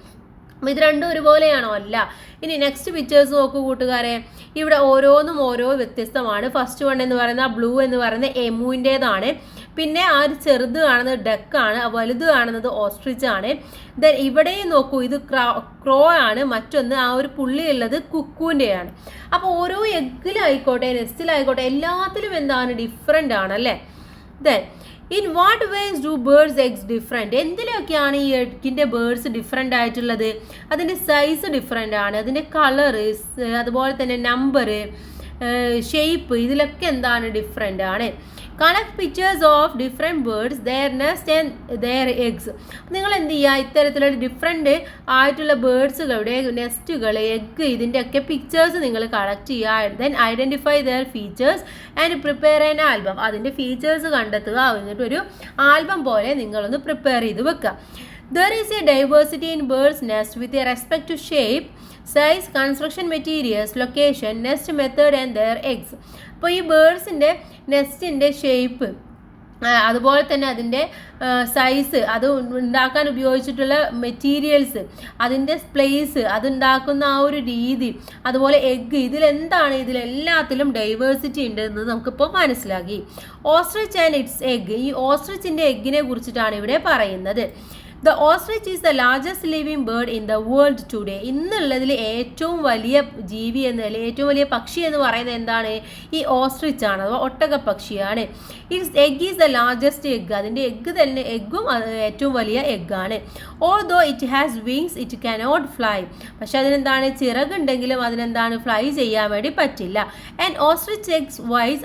ഇത് രണ്ടും ഒരുപോലെയാണോ? അല്ല. ഇനി നെക്സ്റ്റ് പിക്ചേഴ്സ് നോക്കൂ കൂട്ടുകാരെ. ഇവിടെ ഓരോന്നും ഓരോ വ്യത്യസ്തമാണ്. ഫസ്റ്റ് വൺ എന്ന് പറയുന്നത് ബ്ലൂ എന്ന് പറയുന്നത് എമുവിൻ്റേതാണ്. പിന്നെ ആ ഒരു ചെറുത് കാണുന്നത് ഡക്കാണ്, വലുത് കാണുന്നത് ഓസ്ട്രിച്ച് ആണ്. ദെൻ ഇവിടെയും നോക്കൂ, ഇത് ക്രോ ആണ്. മറ്റൊന്ന് ആ ഒരു പുള്ളിയുള്ളത് കുക്കുവിൻ്റെയാണ്. അപ്പോൾ ഓരോ എഗ്ഗിലായിക്കോട്ടെ നെസ്റ്റിലായിക്കോട്ടെ എല്ലാത്തിലും എന്താണ്, ഡിഫറെൻ്റ് ആണ് അല്ലേ. Then in what ways do birds eggs different? എന്തിലൊക്കെയാണ് ഈ എഗ്ഗിൻ്റെ ബേർഡ്സ് ഡിഫറെൻ്റ് ആയിട്ടുള്ളത്? അതിൻ്റെ സൈസ് ഡിഫറെൻ്റ് ആണ്, അതിൻ്റെ കളറ്, അതുപോലെ തന്നെ നമ്പറ്, ഷേപ്പ്, ഇതിലൊക്കെ എന്താണ്, ഡിഫറെൻ്റ് ആണ്. Collect pictures of different birds, their nest and their eggs. നിങ്ങൾ എന്ത് ചെയ്യുക, ഇത്തരത്തിലുള്ള ഡിഫറെൻറ്റ് ആയിട്ടുള്ള ബേർഡ്സുകളുടെ നെസ്റ്റുകൾ, എഗ്ഗ്, ഇതിൻ്റെയൊക്കെ പിക്ചേഴ്സ് നിങ്ങൾ കളക്ട് ചെയ്യുക. Then identify their features and prepare an album. അതിൻ്റെ ഫീച്ചേഴ്സ് കണ്ടെത്തുക, എന്നിട്ടൊരു ആൽബം പോലെ നിങ്ങളൊന്ന് പ്രിപ്പയർ ചെയ്ത് വെക്കുക. There is a diversity in birds' nest with respect to shape, size, construction materials, location, nest method and their eggs. അപ്പോൾ ഈ ബേർഡ്സിൻ്റെ നെസ്റ്റിൻ്റെ shape, അതുപോലെ തന്നെ അതിൻ്റെ സൈസ്, അത് ഉണ്ടാക്കാൻ ഉപയോഗിച്ചിട്ടുള്ള മെറ്റീരിയൽസ്, അതിൻ്റെ പ്ലേസ്, അതുണ്ടാക്കുന്ന ആ ഒരു രീതി, അതുപോലെ എഗ്ഗ്, ഇതിലെല്ലാത്തിലും ഡൈവേഴ്സിറ്റി ഉണ്ട് എന്ന് നമുക്കിപ്പോൾ മനസ്സിലാക്കി. Ostrich and it's egg. ഈ ഓസ്ട്രിച്ചിൻ്റെ എഗ്ഗിനെ കുറിച്ചിട്ടാണ് ഇവിടെ പറയുന്നത്. The ostrich is the largest living bird in the world today. ഇന്നുള്ളതിൽ ഏറ്റവും വലിയ ജീവി ഏറ്റവും വലിയ പക്ഷി എന്ന് പറയുന്നത് എന്താണ്? ഈ ഓസ്ട്രിച്ച് ആണ്, അഥവാ ഒട്ടകപ്പക്ഷിയാണ്. Its egg is the largest egg. അതിൻ്റെ എഗ്ഗും ഏറ്റവും വലിയ എഗ്ഗാണ്. Although it has wings it cannot fly. പക്ഷെ അതിനെന്താണ്, ചിറകുണ്ടെങ്കിലും അതിനെന്താണ്, ഫ്ലൈ ചെയ്യാൻ വേണ്ടി പറ്റില്ല. And ostrich eggs weighs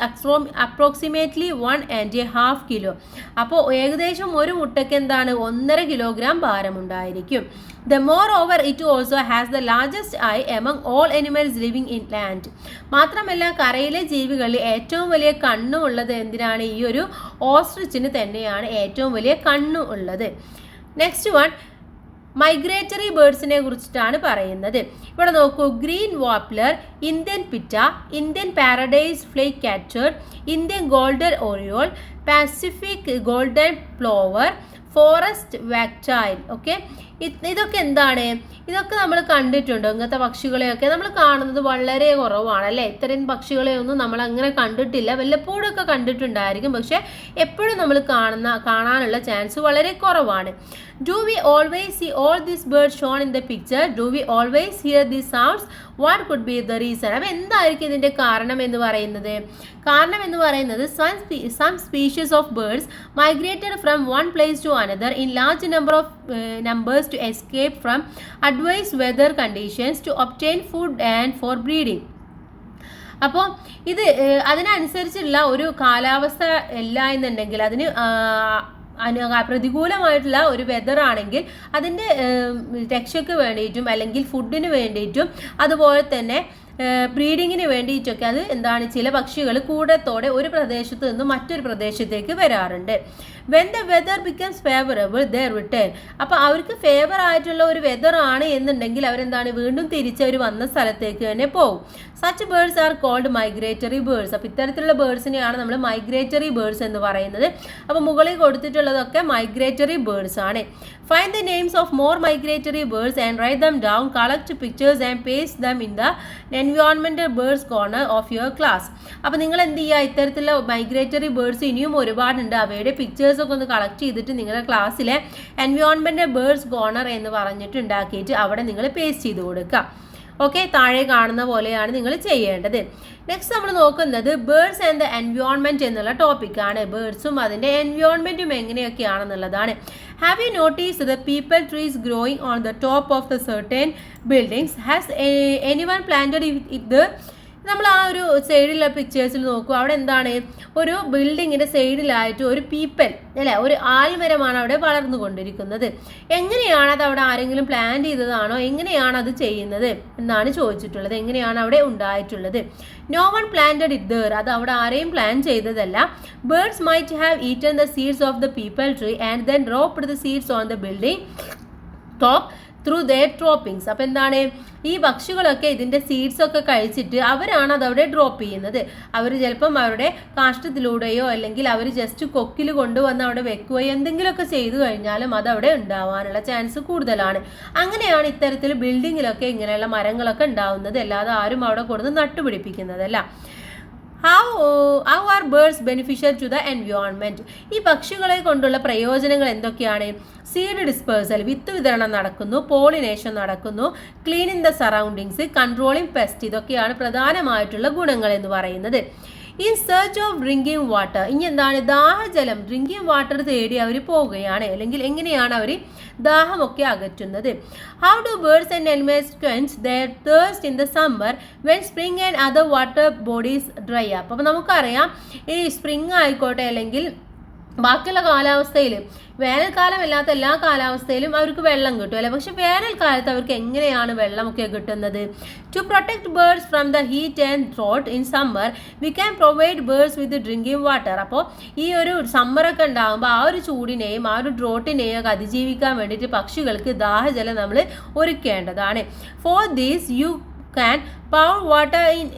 approximately 1.5 kilo. അപ്പോൾ ഏകദേശം ഒരു മുട്ടയ്ക്ക് എന്താണ്, 1.5 കിലോ കിലോഗ്രാം ഭാരമുണ്ടായിരിക്കും. The moreover it also has the largest eye among all animals living in land. മാത്രമല്ല കരയിലെ ജീവികളിൽ ഏറ്റവും വലിയ കണ്ണു ഉള്ളത് എന്തിനാണ്? ഈ ഒരു ഓസ്ട്രിച്ചിന് തന്നെയാണ് ഏറ്റവും വലിയ കണ്ണു ഉള്ളത്. നെക്സ്റ്റ് വൺ മൈഗ്രേറ്ററി ബേർഡ്സിനെ കുറിച്ചിട്ടാണ് പറയുന്നത്. ഇവിടെ നോക്കൂ, green warbler, Indian pitta, Indian paradise flycatcher, Indian golden oriole, Pacific golden plover, forest wagtail. Okay, ഇതൊക്കെ എന്താണ്? ഇതൊക്കെ നമ്മൾ കണ്ടിട്ടുണ്ടോ? ഇങ്ങനത്തെ പക്ഷികളെയൊക്കെ നമ്മൾ കാണുന്നത് വളരെ കുറവാണ് അല്ലേ? ഇത്തരം പക്ഷികളെയൊന്നും നമ്മൾ അങ്ങനെ കണ്ടിട്ടില്ല. വല്ലപ്പോഴൊക്കെ കണ്ടിട്ടുണ്ടായിരിക്കും, പക്ഷെ എപ്പോഴും നമ്മൾ കാണാനുള്ള ചാൻസ് വളരെ കുറവാണ്. Do we always see all these birds shown in the picture? Do we always hear these sounds? What could be the reason? അപ്പോൾ എന്തായിരിക്കും ഇതിൻ്റെ കാരണം എന്ന് പറയുന്നത്? some species of birds migrated from one place to another in large numbers to escape from adverse weather conditions, to obtain food and for breeding. അപ്പോൾ ഇത് അതിനനുസരിച്ചുള്ള ഒരു കാലാവസ്ഥ അല്ല എന്നുണ്ടെങ്കിൽ, അതിന് പ്രതികൂലമായിട്ടുള്ള ഒരു വെതർ ആണെങ്കിൽ അതിൻ്റെ രക്ഷയ്ക്ക് വേണ്ടിയിട്ടും അല്ലെങ്കിൽ ഫുഡിന് വേണ്ടിയിട്ടും അതുപോലെ തന്നെ ബ്രീഡിങ്ങിന് വേണ്ടിയിട്ടൊക്കെ അത് എന്താണ്, ചില പക്ഷികൾ കൂടത്തോടെ ഒരു പ്രദേശത്ത് നിന്ന് മറ്റൊരു പ്രദേശത്തേക്ക് വരാറുണ്ട്. When the weather becomes favourable they return. അപ്പോൾ അവർക്ക് ഫേവർ ആയിട്ടുള്ള ഒരു വെതർ ആണ് എന്നുണ്ടെങ്കിൽ അവരെന്താണ്, വീണ്ടും തിരിച്ചവർ വന്ന സ്ഥലത്തേക്ക് തന്നെ പോകും. Such birds are called migratory birds. അപ്പോൾ ഇത്തരത്തിലുള്ള ബേർഡ്സിനെയാണ് നമ്മൾ മൈഗ്രേറ്ററി ബേർഡ്സ് എന്ന് പറയുന്നത്. അപ്പോൾ മുകളിൽ കൊടുത്തിട്ടുള്ളതൊക്കെ മൈഗ്രേറ്ററി ബേർഡ്സ് ആണ്. Find the names of more migratory birds and write them down. Collect pictures and paste them in the environmental birds corner of your class. അപ്പോൾ നിങ്ങൾ എന്ത് ചെയ്യുക, ഇത്തരത്തിലുള്ള മൈഗ്രേറ്ററി ബേർഡ്സ് ഇനിയും ഒരുപാടുണ്ട്. അവയുടെ പിക്ചേഴ്സ് ഒക്കെ ഒന്ന് കളക്ട് ചെയ്തിട്ട് നിങ്ങളുടെ ക്ലാസ്സിലെ എൻവയോൺമെൻറ്റൽ ബേർഡ്സ് കോർണർ എന്ന് പറഞ്ഞിട്ട് ഉണ്ടാക്കിയിട്ട് അവിടെ നിങ്ങൾ പേസ്റ്റ് ചെയ്ത് കൊടുക്കുക. ഓക്കെ, താഴെ കാണുന്ന പോലെയാണ് നിങ്ങൾ ചെയ്യേണ്ടത്. നെക്സ്റ്റ് നമ്മൾ നോക്കുന്നത് ബേർഡ്സ് ആൻഡ് ദ എൻവയോൺമെൻറ്റ് എന്നുള്ള ടോപ്പിക്കാണ്. ബേർഡ്സും അതിൻ്റെ എൻവയോൺമെൻറ്റും എങ്ങനെയൊക്കെയാണെന്നുള്ളതാണ്. Have you notice the people trees growing on the top of the certain buildings? Has anyone planted ഇത്? നമ്മൾ ആ ഒരു സൈഡിലുള്ള പിക്ചേഴ്സിൽ നോക്കുക, അവിടെ എന്താണ്, ഒരു ബിൽഡിങ്ങിൻ്റെ സൈഡിലായിട്ട് ഒരു പീപ്പൽ അല്ലേ, ഒരു ആൽമരമാണ് അവിടെ വളർന്നു കൊണ്ടിരിക്കുന്നത്. എങ്ങനെയാണ് അത് അവിടെ ആരെങ്കിലും പ്ലാൻ ചെയ്തതാണോ, എങ്ങനെയാണ് അത് ചെയ്യുന്നത് എന്നാണ് ചോദിച്ചിട്ടുള്ളത്. എങ്ങനെയാണ് അവിടെ ഉണ്ടായിട്ടുള്ളത്? No one planted it there. അത് അവിടെ ആരെയും പ്ലാൻ ചെയ്തതല്ല. Birds might have eaten the seeds of the peepal tree and then dropped the seeds on the building top through their droppings. അപ്പോൾ എന്താണ്, ഈ പക്ഷികളൊക്കെ ഇതിൻ്റെ സീഡ്സൊക്കെ കഴിച്ചിട്ട് അവരാണ് അതവിടെ ഡ്രോപ്പ് ചെയ്യുന്നത്. അവർ ചിലപ്പം അവരുടെ കാഷ്ടത്തിലൂടെയോ അല്ലെങ്കിൽ അവർ ജസ്റ്റ് കൊക്കിൽ കൊണ്ടുവന്ന് അവിടെ വെക്കുകയോ എന്തെങ്കിലുമൊക്കെ ചെയ്തു കഴിഞ്ഞാലും അതവിടെ ഉണ്ടാവാനുള്ള ചാൻസ് കൂടുതലാണ്. അങ്ങനെയാണ് ഇത്തരത്തിൽ ബിൽഡിങ്ങിലൊക്കെ ഇങ്ങനെയുള്ള മരങ്ങളൊക്കെ ഉണ്ടാവുന്നത്, അല്ലാതെ ആരും അവിടെ കൊടുത്ത് നട്ടുപിടിപ്പിക്കുന്നതല്ല. How are birds beneficial to the environment? ഈ പക്ഷികളെ കൊണ്ടുള്ള പ്രയോജനങ്ങൾ എന്തൊക്കെയാണ്? സീഡ് ഡിസ്പേഴ്സൽ, വിത്ത് വിതരണം നടക്കുന്നു, പോളിനേഷൻ നടക്കുന്നു, cleaning the surroundings, controlling pest. ഇതൊക്കെയാണ് പ്രധാനമായിട്ടുള്ള ഗുണങ്ങൾ എന്ന് പറയുന്നത്. In search of drinking water, ഇനി എന്താണ്, ദാഹജലം, ഡ്രിങ്കിങ് വാട്ടർ തേടി അവർ പോവുകയാണ്. അല്ലെങ്കിൽ എങ്ങനെയാണ് അവർ ദാഹമൊക്കെ അകറ്റുന്നത്? How do birds and animals quench their thirst in the summer when spring and other water bodies dry up? അപ്പോൾ നമുക്കറിയാം, ഈ സ്പ്രിംഗ് ആയിക്കോട്ടെ അല്ലെങ്കിൽ ബാക്കിയുള്ള കാലാവസ്ഥയിൽ, വേനൽക്കാലം അല്ലാത്ത എല്ലാ കാലാവസ്ഥയിലും അവർക്ക് വെള്ളം കിട്ടും അല്ലേ? പക്ഷെ വേനൽക്കാലത്ത് അവർക്ക് എങ്ങനെയാണ് വെള്ളമൊക്കെ കിട്ടുന്നത്? To protect birds from the heat and drought in summer we can provide birds with drinking water. അപ്പോൾ ഈ ഒരു സമ്മറൊക്കെ ഉണ്ടാകുമ്പോൾ ആ ഒരു ചൂടിനെയും ആ ഒരു ഡ്രോട്ടിനെയും ഒക്കെ അതിജീവിക്കാൻ വേണ്ടിയിട്ട് പക്ഷികൾക്ക് ദാഹജലം നമ്മൾ ഒരുക്കേണ്ടതാണ്. For these you can pour water in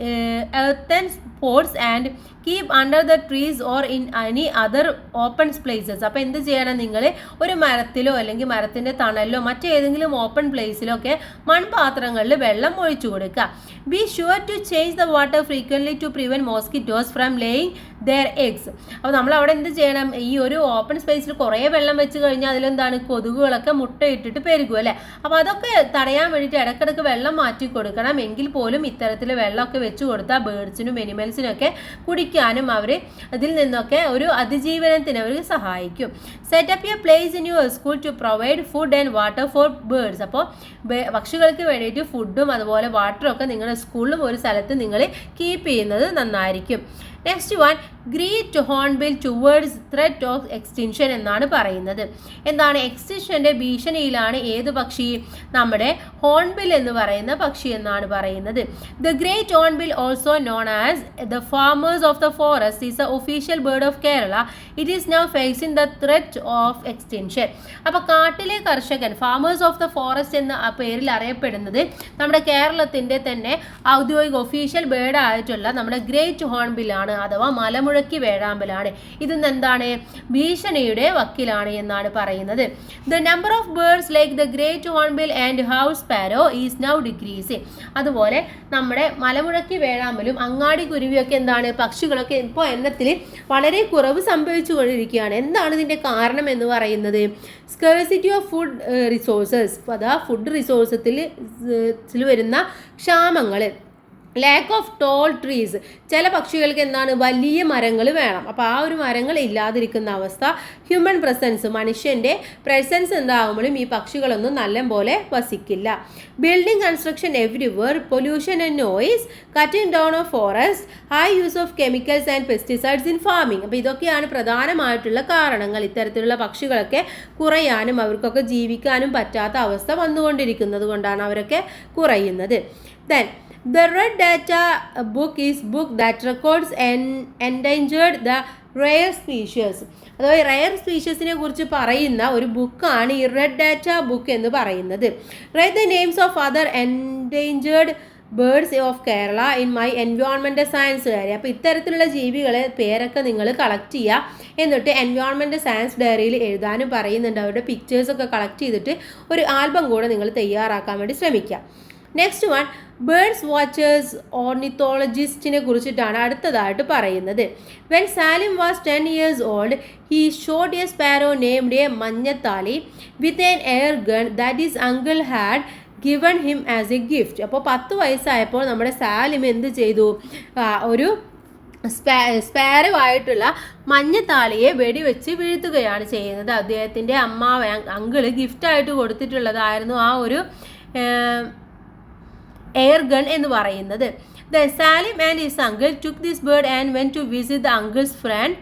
earthen pots and keep under the trees or in any other open places. അപ്പോൾ എന്ത് ചെയ്യണം, നിങ്ങൾ ഒരു മരത്തിലോ അല്ലെങ്കിൽ മരത്തിൻ്റെ തണലിലോ മറ്റേതെങ്കിലും ഓപ്പൺ പ്ലേസിലോ ഒക്കെ മൺപാത്രങ്ങളിൽ വെള്ളം ഒഴിച്ചു കൊടുക്കുക. Be sure to change the water frequently to prevent mosquitoes from laying their eggs. അപ്പോൾ നമ്മൾ അവിടെ എന്ത് ചെയ്യണം, ഈ ഒരു ഓപ്പൺ സ്പേസിൽ കുറേ വെള്ളം വെച്ച് കഴിഞ്ഞാൽ അതിലെന്താണ്, കൊതുകുകളൊക്കെ മുട്ടയിട്ടിട്ട് പെരുകും അല്ലേ? അപ്പോൾ അതൊക്കെ തടയാൻ വേണ്ടിയിട്ട് ഇടയ്ക്കിടയ്ക്ക് വെള്ളം മാറ്റി കൊടുക്കണം. എങ്കിൽ പോലും ഇത്തരത്തിൽ വെള്ളമൊക്കെ വെച്ച് കൊടുത്താൽ ബേർഡ്സിനും എനിമൽസിനൊക്കെ കുടിക്കാനും അവർ അതിൽ നിന്നൊക്കെ ഒരു അതിജീവനത്തിന് അവർ സഹായിക്കും. Set up a place in your school to provide food and water for birds. അപ്പോൾ പക്ഷികൾക്ക് വേണ്ടിയിട്ട് ഫുഡും അതുപോലെ വാട്ടറും ഒക്കെ നിങ്ങളുടെ സ്കൂളിലും ഒരു സ്ഥലത്ത് നിങ്ങൾ കീപ്പ് ചെയ്യുന്നത് നന്നായിരിക്കും. Next one great hornbill towards threat of extinction എന്നാണ് പറയുന്നത്. എന്താണ്? എക്സ്റ്റിൻഷൻ്റെ ഭീഷണിയിലാണ് ഏത് പക്ഷി? നമ്മുടെ ഹോൺബിൽ എന്ന് പറയുന്ന പക്ഷി എന്നാണ് പറയുന്നത്. The great hornbill also known as the farmers of the forest is A official bird of Kerala. It is now facing the threat of extinction. അപ്പോൾ കാട്ടിലെ കർഷകൻ, ഫാമേഴ്സ് ഓഫ് ദ ഫോറസ്റ്റ് എന്ന പേരിൽ അറിയപ്പെടുന്നത് നമ്മുടെ കേരളത്തിൻ്റെ തന്നെ ഔദ്യോഗിക ഒഫീഷ്യൽ ബേർഡ് ആയിട്ടുള്ള നമ്മുടെ ഗ്രേറ്റ് ഹോൺബിലാണ്, അഥവാ മലമുഴക്കി വേഴാമ്പലാണ്. ഇതെന്ന് എന്താണ്? ഭീഷണിയുടെ വക്കിലാണ് എന്നാണ് പറയുന്നത്. The number of birds like the great hornbill and house sparrow is now decreasing. അതുപോലെ നമ്മുടെ മലമുഴക്കി വേഴാമ്പലും അങ്ങാടി കുരുവിയൊക്കെ എന്താണ്? പക്ഷികളൊക്കെ ഇപ്പോൾ എണ്ണത്തിൽ വളരെ കുറവ് സംഭവിച്ചുകൊണ്ടിരിക്കുകയാണ്. എന്താണ് ഇതിൻ്റെ കാരണം എന്ന് പറയുന്നത്? സ്കേഴ്സിറ്റി ഓഫ് ഫുഡ് റിസോഴ്സസ്, അതാ ഫുഡ് റിസോഴ്സത്തിൽ വരുന്ന ക്ഷാമങ്ങൾ. ലാക്ക് ഓഫ് ടോൾ ട്രീസ്, ചില പക്ഷികൾക്ക് എന്താണ്? വലിയ മരങ്ങൾ വേണം. അപ്പോൾ ആ ഒരു മരങ്ങൾ ഇല്ലാതിരിക്കുന്ന അവസ്ഥ. ഹ്യൂമൻ പ്രസൻസ്, മനുഷ്യൻ്റെ പ്രസൻസ് ഉണ്ടാകുമ്പോഴും ഈ പക്ഷികളൊന്നും നല്ല പോലെ വസിക്കില്ല. Building construction everywhere, pollution and noise, cutting down of forest, high use of chemicals and pesticides in farming. അപ്പോൾ ഇതൊക്കെയാണ് പ്രധാനമായിട്ടുള്ള കാരണങ്ങൾ ഇത്തരത്തിലുള്ള പക്ഷികളൊക്കെ കുറയാനും അവർക്കൊക്കെ ജീവിക്കാനും പറ്റാത്ത അവസ്ഥ വന്നുകൊണ്ടിരിക്കുന്നത് കൊണ്ടാണ് അവരൊക്കെ കുറയുന്നത്. Then the red data book is book that records endangered the rare species. അതായത് റെയർ സ്പീഷ്യസിനെ കുറിച്ച് പറയുന്ന ഒരു ബുക്കാണ് ഈ റെഡ് ഡാറ്റ ബുക്ക് എന്ന് പറയുന്നത്. Write the names of other endangered birds of Kerala in my environmental science diary. അപ്പോൾ ഇത്തരത്തിലുള്ള ജീവികളെ പേരൊക്കെ നിങ്ങൾ കളക്ട് ചെയ്യുക, എന്നിട്ട് എൻവയോൺമെൻറ്റൽ സയൻസ് ഡയറിയിൽ എഴുതാനും പറയുന്നുണ്ട്. അവരുടെ പിക്ചേഴ്സൊക്കെ കളക്ട് ചെയ്തിട്ട് ഒരു ആൽബം കൂടെ നിങ്ങൾ തയ്യാറാക്കാൻ വേണ്ടി ശ്രമിക്കുക. നെക്സ്റ്റ് വൺ ബേർഡ്സ് വാച്ചേഴ്സ് ഓർണിത്തോളജിസ്റ്റിനെ കുറിച്ചിട്ടാണ് അടുത്തതായിട്ട് പറയുന്നത്. When Salim was 10 years old, he shot a sparrow named a മഞ്ഞത്താലി with an air gun that his uncle had given him as a gift. അപ്പോൾ 10 വയസ്സായപ്പോൾ നമ്മുടെ സാലിം എന്ത് ചെയ്തു? ഒരു സ്പാരോ ആയിട്ടുള്ള മഞ്ഞത്താളിയെ വെടിവെച്ച് വീഴ്ത്തുകയാണ് ചെയ്യുന്നത്. അദ്ദേഹത്തിൻ്റെ അങ്കിള് ഗിഫ്റ്റായിട്ട് കൊടുത്തിട്ടുള്ളതായിരുന്നു ആ ഒരു എയർ ഗൺ എന്ന് പറയുന്നത്. Then Salim and his uncle took this bird and went to visit the uncle's friend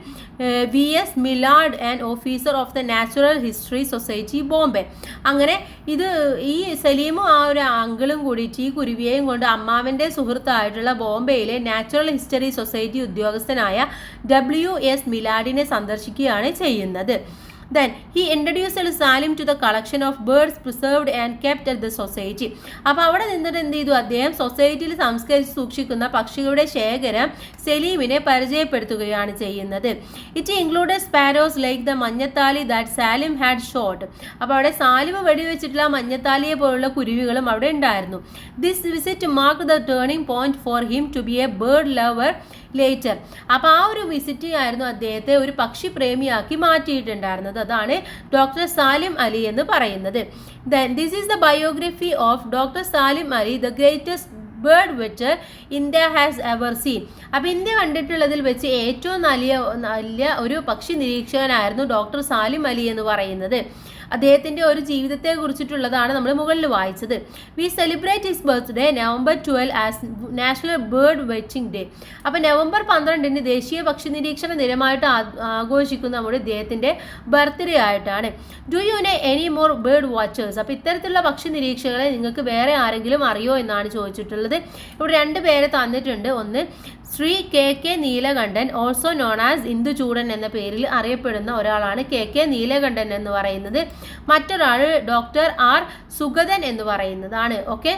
V.S. Millard, an officer of the Natural History Society, Bombay. അങ്ങനെ ഈ സലീമും ആ ഒരു അങ്കിളും കൂടിയിട്ട് ഈ കുരുവിയെയും കൊണ്ട് അമ്മാവൻ്റെ സുഹൃത്തായിട്ടുള്ള ബോംബെയിലെ നാച്ചുറൽ ഹിസ്റ്ററി സൊസൈറ്റി ഉദ്യോഗസ്ഥനായ W.S. മിലാഡിനെ സന്ദർശിക്കുകയാണ് ചെയ്യുന്നത്. Then he introduced Salim to the collection of birds preserved and kept at the society. അപ്പോൾ അവിടെ നിന്നിട്ട് എന്ത് ചെയ്തു? അദ്ദേഹം സൊസൈറ്റിയിൽ സംസ്കരിച്ച് സൂക്ഷിക്കുന്ന പക്ഷികളുടെ ശേഖരം സലീമിനെ പരിചയപ്പെടുത്തുകയാണ് ചെയ്യുന്നത്. It included sparrows like the മഞ്ഞത്താലി ദാറ്റ് സാലിം ഹാഡ് ഷോട്ട്. അപ്പോൾ അവിടെ സാലിം വെടിവെച്ചിട്ടുള്ള മഞ്ഞത്താലിയെ പോലുള്ള കുരുവികളും അവിടെ ഉണ്ടായിരുന്നു. This visit mark the turning point for him to be a bird lover later. അപ്പോൾ ആ ഒരു വിസിറ്റിംഗ് ആയിരുന്നു അദ്ദേഹത്തെ ഒരു പക്ഷി പ്രേമിയാക്കി മാറ്റിയിട്ടുണ്ടായിരുന്നത്. അതാണ് ഡോക്ടർ സാലിം അലി എന്ന് പറയുന്നത്. Then this is the biography of doctor Salim Ali, the greatest bird watcher India has ever seen. അപ്പോൾ ഇന്ത്യ കണ്ടിട്ടുള്ളതിൽ വെച്ച് ഏറ്റവും നല്ല ഒരു പക്ഷി നിരീക്ഷകനായിരുന്നു ഡോക്ടർ സാലിം അലി എന്ന് പറയുന്നത്. അദ്ദേഹത്തിൻ്റെ ഒരു ജീവിതത്തെ കുറിച്ചിട്ടുള്ളതാണ് നമ്മൾ മുകളിൽ വായിച്ചത്. We celebrate his birthday November 12 as national bird watching day. അപ്പോൾ November 12 ദേശീയ പക്ഷി നിരീക്ഷണ ദിനമായിട്ട് ആഘോഷിക്കുന്ന നമ്മുടെ ഇദ്ദേഹത്തിൻ്റെ ബർത്ത്ഡേ ആയിട്ടാണ്. Do you know any more bird watchers? അപ്പോൾ ഇത്തരത്തിലുള്ള പക്ഷി നിരീക്ഷകരെ നിങ്ങൾക്ക് വേറെ ആരെങ്കിലും അറിയോ എന്നാണ് ചോദിച്ചിട്ടുള്ളത്. ഇവിടെ 2 പേരെ തന്നിട്ടുണ്ട്. ഒന്ന് Shri KK Neelakantan, also known as Induchoodan എന്ന പേരിൽ അറിയപ്പെടുന്ന ഒരാളാണ് KK നീലകണ്ഠൻ എന്ന് പറയുന്നത്. മറ്റൊരാൾ ഡോക്ടർ R സുഗതൻ എന്ന് പറയുന്നതാണ്. Okay.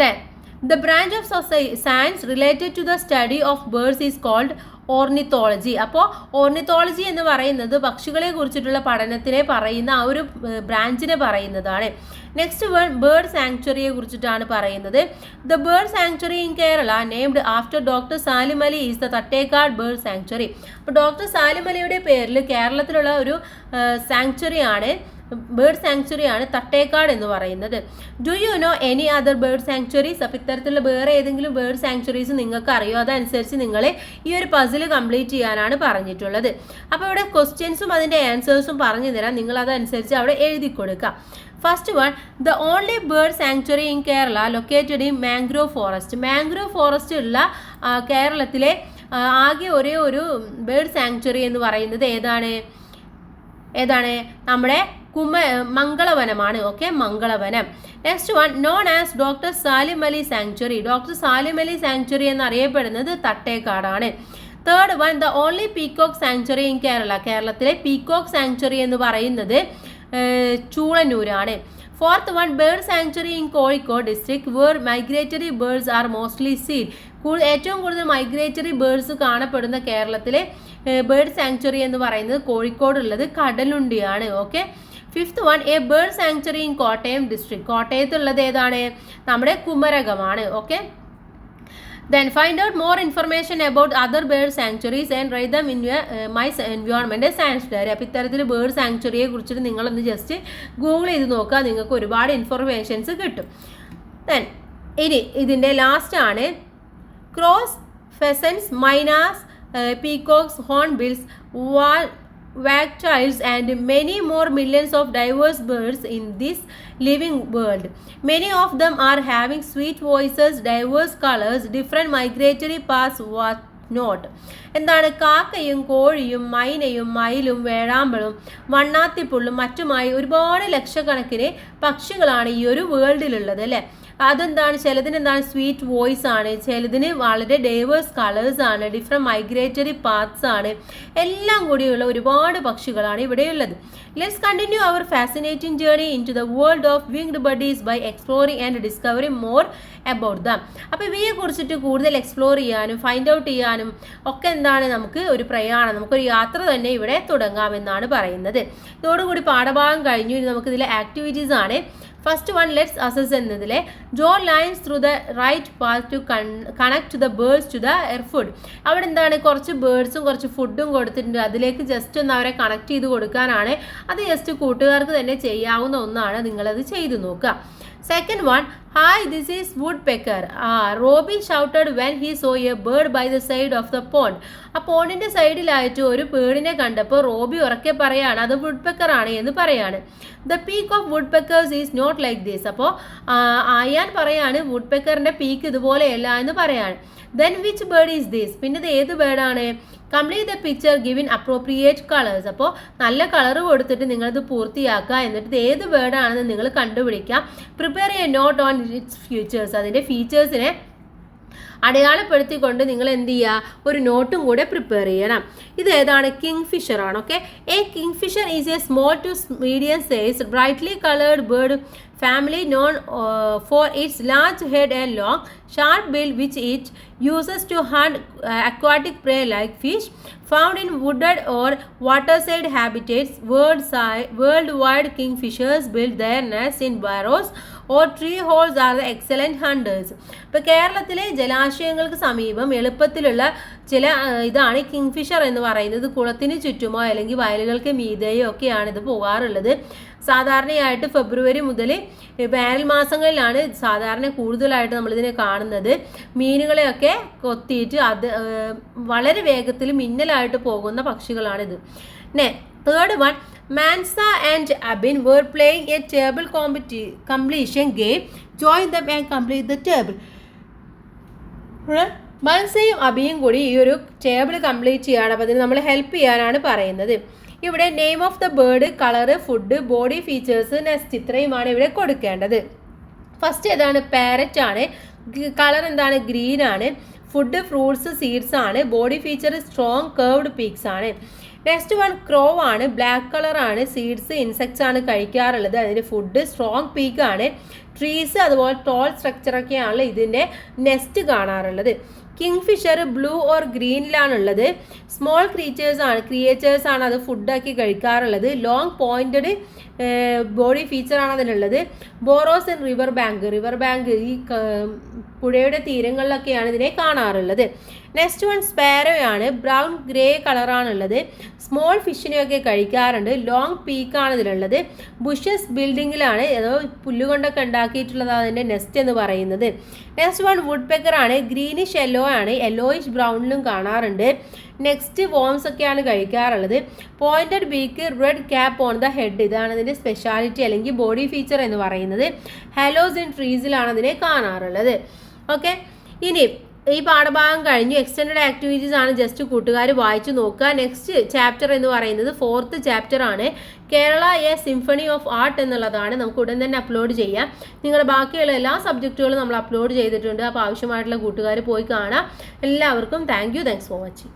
Then the branch of science related to the study of birds is called ornithology. അപ്പോൾ ഓർണിത്തോളജി എന്ന് പറയുന്നത് പക്ഷികളെ കുറിച്ചിട്ടുള്ള പഠനത്തിനെ പറയുന്ന ആ ഒരു ബ്രാഞ്ചിനെ പറയുന്നതാണ്. നെക്സ്റ്റ് വൺ ബേർഡ് സാങ്ച്വറിയെ കുറിച്ചിട്ടാണ് പറയുന്നത്. The bird sanctuary in Kerala named after doctor Salim Ali is the Thattekkad bird sanctuary. അപ്പോൾ ഡോക്ടർ സാലിം അലിയുടെ പേരിൽ കേരളത്തിലുള്ള ഒരു സാങ്ച്വറിയാണ് ബേർഡ് സാങ്ച്വറിയാണ് തട്ടേക്കാട് എന്ന് പറയുന്നത്. Do you know any other bird sanctuaries? അപ്പോൾ ഇത്തരത്തിലുള്ള വേറെ ഏതെങ്കിലും ബേർഡ് സാങ്ച്വറീസ് നിങ്ങൾക്ക് അറിയോ? അതനുസരിച്ച് നിങ്ങൾ ഈ ഒരു പസിൽ കംപ്ലീറ്റ് ചെയ്യാനാണ് പറഞ്ഞിട്ടുള്ളത്. അപ്പോൾ ഇവിടെ ക്വസ്റ്റ്യൻസും അതിൻ്റെ ആൻസേഴ്സും പറഞ്ഞു തരാം, നിങ്ങൾ അതനുസരിച്ച് അവിടെ എഴുതി കൊടുക്കുക. First one, the only bird sanctuary in Kerala located in mangrove forest. Mangrove forest ഉള്ള കേരളത്തിലെ ആകെ ഒരേ ഒരു ബേർഡ് സാങ്ച്വറി എന്ന് പറയുന്നത് ഏതാണ് നമ്മുടെ മംഗളവനമാണ്. Okay, Mangalavanam. Next one, known as doctor Salim Ali sanctuary. Doctor Salim Ali sanctuary എന്നറിയപ്പെടുന്നത് തട്ടേക്കാടാണ്. Third one, the only peacock sanctuary in Kerala. കേരളത്തിലെ പീകോക്ക് സാങ്ച്വറി എന്ന് പറയുന്നത് ചൂളന്നൂരാണ്. Fourth one, bird sanctuary in Kozhikode district where migratory birds are mostly seen. ഏറ്റവും കൂടുതൽ മൈഗ്രേറ്ററി ബേർഡ്സ് കാണപ്പെടുന്ന കേരളത്തിലെ ബേർഡ് സാങ്ച്വറി എന്ന് പറയുന്നത് കോഴിക്കോടുള്ളത് കടലുണ്ടിയാണ്. Okay. Fifth one, a bird sanctuary in Kottayam district. കോട്ടയത്തുള്ളത് ഏതാണ്? നമ്മുടെ കുമരകമാണ്. Okay. Then find out more information about other bird sanctuaries and write them in your my environment science diary. അപ്പോൾ ഇത്തരത്തിൽ ബേർഡ് സാങ്ച്വറിയെ കുറിച്ചിട്ട് നിങ്ങളൊന്ന് ജസ്റ്റ് ഗൂഗിൾ ചെയ്ത് നോക്കുക, നിങ്ങൾക്ക് ഒരുപാട് ഇൻഫർമേഷൻസ് കിട്ടും. ദെൻ ഇനി ഇതിൻ്റെ ലാസ്റ്റ് ആണ് crows, pheasants, mynas, peacocks, hornbills, wagtails and many more millions of diverse birds in this living world. Many of them are having sweet voices, diverse colors, different migratory paths, what not. എന്താണ്? കാക്കയും കോഴിയും മൈനയും മയിലും വേഴാമ്പലും വണ്ണാത്തിപ്പുള്ളും മറ്റുമായി ഒരുപാട് ലക്ഷക്കണക്കിന് പക്ഷികളാണ് ഈ ഒരു വേൾഡിലുള്ളത് അല്ലേ. അതെന്താണ്? ചിലതിന് എന്താണ്? സ്വീറ്റ് വോയിസ് ആണ്, ചിലതിന് വളരെ ഡൈവേഴ്സ് കളേഴ്സ് ആണ്, ഡിഫറെൻറ്റ് മൈഗ്രേറ്ററി പാത്സ് ആണ്, എല്ലാം കൂടിയുള്ള ഒരുപാട് പക്ഷികളാണ് ഇവിടെയുള്ളത്. Let's continue our fascinating journey into the world of winged buddies by exploring and discovering more about them. അപ്പോൾ ഇവയെ കുറിച്ചിട്ട് കൂടുതൽ എക്സ്പ്ലോർ ചെയ്യാനും ഫൈൻഡ് ഔട്ട് ചെയ്യാനും ഒക്കെ എന്താണ് നമുക്ക് ഒരു പ്രയാണം, നമുക്കൊരു യാത്ര തന്നെ ഇവിടെ തുടങ്ങാമെന്നാണ് പറയുന്നത്. ഇതോടുകൂടി പാഠഭാഗം കഴിഞ്ഞു. ഇനി നമുക്കിതിലെ ആക്ടിവിറ്റീസ് ആണ്. ഫസ്റ്റ് വൺ, ലെറ്റ്സ് അസസ് എന്നതിലെ draw lines through the right path to connect the birds to the food. അവിടെ എന്താണ്? കുറച്ച് ബേർഡ്സും കുറച്ച് ഫുഡും കൊടുത്തിട്ടുണ്ട്, അതിലേക്ക് ജസ്റ്റ് ഒന്ന് അവരെ കണക്ട് ചെയ്ത് കൊടുക്കാനാണ്. അത് ജസ്റ്റ് കൂട്ടുകാർക്ക് തന്നെ ചെയ്യാവുന്ന ഒന്നാണ്, നിങ്ങളത് ചെയ്തു നോക്കുക. Second one, hi, this is woodpecker. Robbie shouted when he saw a bird by the side of the pond. ആ പോണ്ടിന്റെ സൈഡിലായിട്ട് ഒരു ബേർഡിനെ കണ്ടപ്പോൾ റോബി ഉറക്കെ പറയാണ് അത് വുഡ്പെക്കർ ആണ് എന്ന് പറയാണ്. The beak of woodpeckers is not like this. അപ്പോൾ ആയാൻ പറയാണ് വുഡ്പെക്കറിന്റെ പീക്ക് ഇതുപോലെയല്ല എന്ന് പറയാണ്. Then which bird is this? പിന്നെ ഇത് ഏത് ബേർഡാണ്? Complete the picture giving appropriate colours. അപ്പോൾ നല്ല കളർ കൊടുത്തിട്ട് നിങ്ങളിത് പൂർത്തിയാക്കുക, എന്നിട്ട് ഇത് ഏത് ബേർഡാണെന്ന് നിങ്ങൾ കണ്ടുപിടിക്കുക. Prepare a note on its features. അതിൻ്റെ ഫീച്ചേഴ്സിനെ അടയാളപ്പെടുത്തിക്കൊണ്ട് നിങ്ങൾ എന്ത് ചെയ്യുക? ഒരു നോട്ടും കൂടെ പ്രിപ്പയർ ചെയ്യണം. ഇത് ഏതാണ്? കിങ് ഫിഷർ ആണ്. Okay. A kingfisher is a small to medium size brightly coloured bird family known for its large head and long sharp bill which it uses to hunt aquatic prey like fish found in wooded or waterside habitats. Worldwide kingfishers build their nests in burrows or tree holes are the excellent hunters. ഇപ്പോൾ കേരളത്തിലെ ജലാശയങ്ങൾക്ക് സമീപം എളുപ്പത്തിലുള്ള ചില ഇതാണ് kingfisher എന്ന് പറയുന്നത്. കുളത്തിന് ചുറ്റുമോ അല്ലെങ്കിൽ വയലുകൾക്ക് മീതെയോ ഒക്കെയാണ് ഇത് പോകാറുള്ളത്. സാധാരണയായിട്ട് ഫെബ്രുവരി മുതൽ വേനൽ മാസങ്ങളിലാണ് സാധാരണ കൂടുതലായിട്ട് നമ്മളിതിനെ കാണുന്നത്. മീനുകളെയൊക്കെ കൊത്തിയിട്ട് അത് വളരെ വേഗത്തിൽ മിന്നലായിട്ട് പോകുന്ന പക്ഷികളാണിത്. Third one, Mansa and Abin were playing a table completion game. Join them and complete the table. മാൻസയും അബിയും കൂടി ഈ ഒരു ടേബിൾ കംപ്ലീറ്റ് ചെയ്യാണ്. അപ്പോൾ അതിന് നമ്മൾ ഹെൽപ്പ് ചെയ്യാനാണ് പറയുന്നത്. ഇവിടെ name of the bird, colour, food, body features, nest ഇത്രയുമാണ് ഇവിടെ കൊടുക്കേണ്ടത്. ഫസ്റ്റ് ഏതാണ്? പാരറ്റ് ആണ്. കളർ എന്താണ്? ഗ്രീൻ ആണ്. ഫുഡ് ഫ്രൂട്ട്സ്, സീഡ്സ് ആണ്. Body feature strong curved beaks ആണ്. നെക്സ്റ്റ് വൺ ക്രോ ആണ്. ബ്ലാക്ക് കളറാണ്. സീഡ്സ്, ഇൻസെക്ട്സ് ആണ് കഴിക്കാറുള്ളത്. അതിൻ്റെ ഫുഡ് സ്ട്രോങ് പീക്ക് ആണ്. ട്രീസ് അതുപോലെ ടോൾ സ്ട്രക്ചറൊക്കെയാണ് ഇതിൻ്റെ നെസ്റ്റ് കാണാറുള്ളത്. കിങ് ഫിഷർ ബ്ലൂ ഓർ ഗ്രീനിലാണുള്ളത്. സ്മോൾ ക്രിയേച്ചേഴ്സ് ആണ് അത് ഫുഡാക്കി കഴിക്കാറുള്ളത്. ലോങ് പോയിന്റഡ് ബോഡി ഫീച്ചറാണ് അതിനുള്ളത്. ബോറോസ് ഇൻ റിവർ ബാങ്ക് ഈ പുഴയുടെ തീരങ്ങളിലൊക്കെയാണ് ഇതിനെ കാണാറുള്ളത്. നെക്സ്റ്റ് വൺ സ്പാരോ ആണ്. ബ്രൗൺ ഗ്രേ കളറാണുള്ളത്. സ്മോൾ ഫിഷിനെയൊക്കെ കഴിക്കാറുണ്ട്. ലോങ് പീക്കാണ് ഇതിലുള്ളത്. ബുഷസ് ബിൽഡിങ്ങിലാണ്, ഏതോ പുല്ലുകൊണ്ടൊക്കെ ഉണ്ടാക്കിയിട്ടുള്ളതാണ് അതിൻ്റെ നെസ്റ്റ് എന്ന് പറയുന്നത്. നെക്സ്റ്റ് വൺ വുഡ് പെക്കർ ആണ്. ഗ്രീനിഷ് യെല്ലോ ആണ്, യെല്ലോയിഷ് ബ്രൗണിലും കാണാറുണ്ട്. നെക്സ്റ്റ് വോംസ് ഒക്കെയാണ് കഴിക്കാറുള്ളത്. Pointed beak, red cap on the head, ഇതാണ് ഇതിൻ്റെ സ്പെഷ്യാലിറ്റി അല്ലെങ്കിൽ ബോഡി ഫീച്ചർ എന്ന് പറയുന്നത്. ഹാലോസ് ഇൻ ട്രീസിലാണ് അതിനെ കാണാറുള്ളത്. ഓക്കെ, ഇനി ഈ പാഠഭാഗം കഴിഞ്ഞു. എക്സ്റ്റൻഡഡ് ആക്ടിവിറ്റീസ് ആണ്, ജസ്റ്റ് കൂട്ടുകാർ വായിച്ചു നോക്കുക. നെക്സ്റ്റ് ചാപ്റ്റർ എന്ന് പറയുന്നത് 4th ചാപ്റ്റർ ആണ്. Kerala A symphony of art എന്നുള്ളതാണ്. നമുക്ക് ഉടൻ തന്നെ അപ്ലോഡ് ചെയ്യാം. നിങ്ങളുടെ ബാക്കിയുള്ള എല്ലാ സബ്ജക്റ്റുകളും നമ്മൾ അപ്ലോഡ് ചെയ്തിട്ടുണ്ട്. അപ്പോൾ ആവശ്യമായിട്ടുള്ള കൂട്ടുകാർ പോയി കാണാം. എല്ലാവർക്കും താങ്ക്സ് ഫോർ വാച്ചിങ്.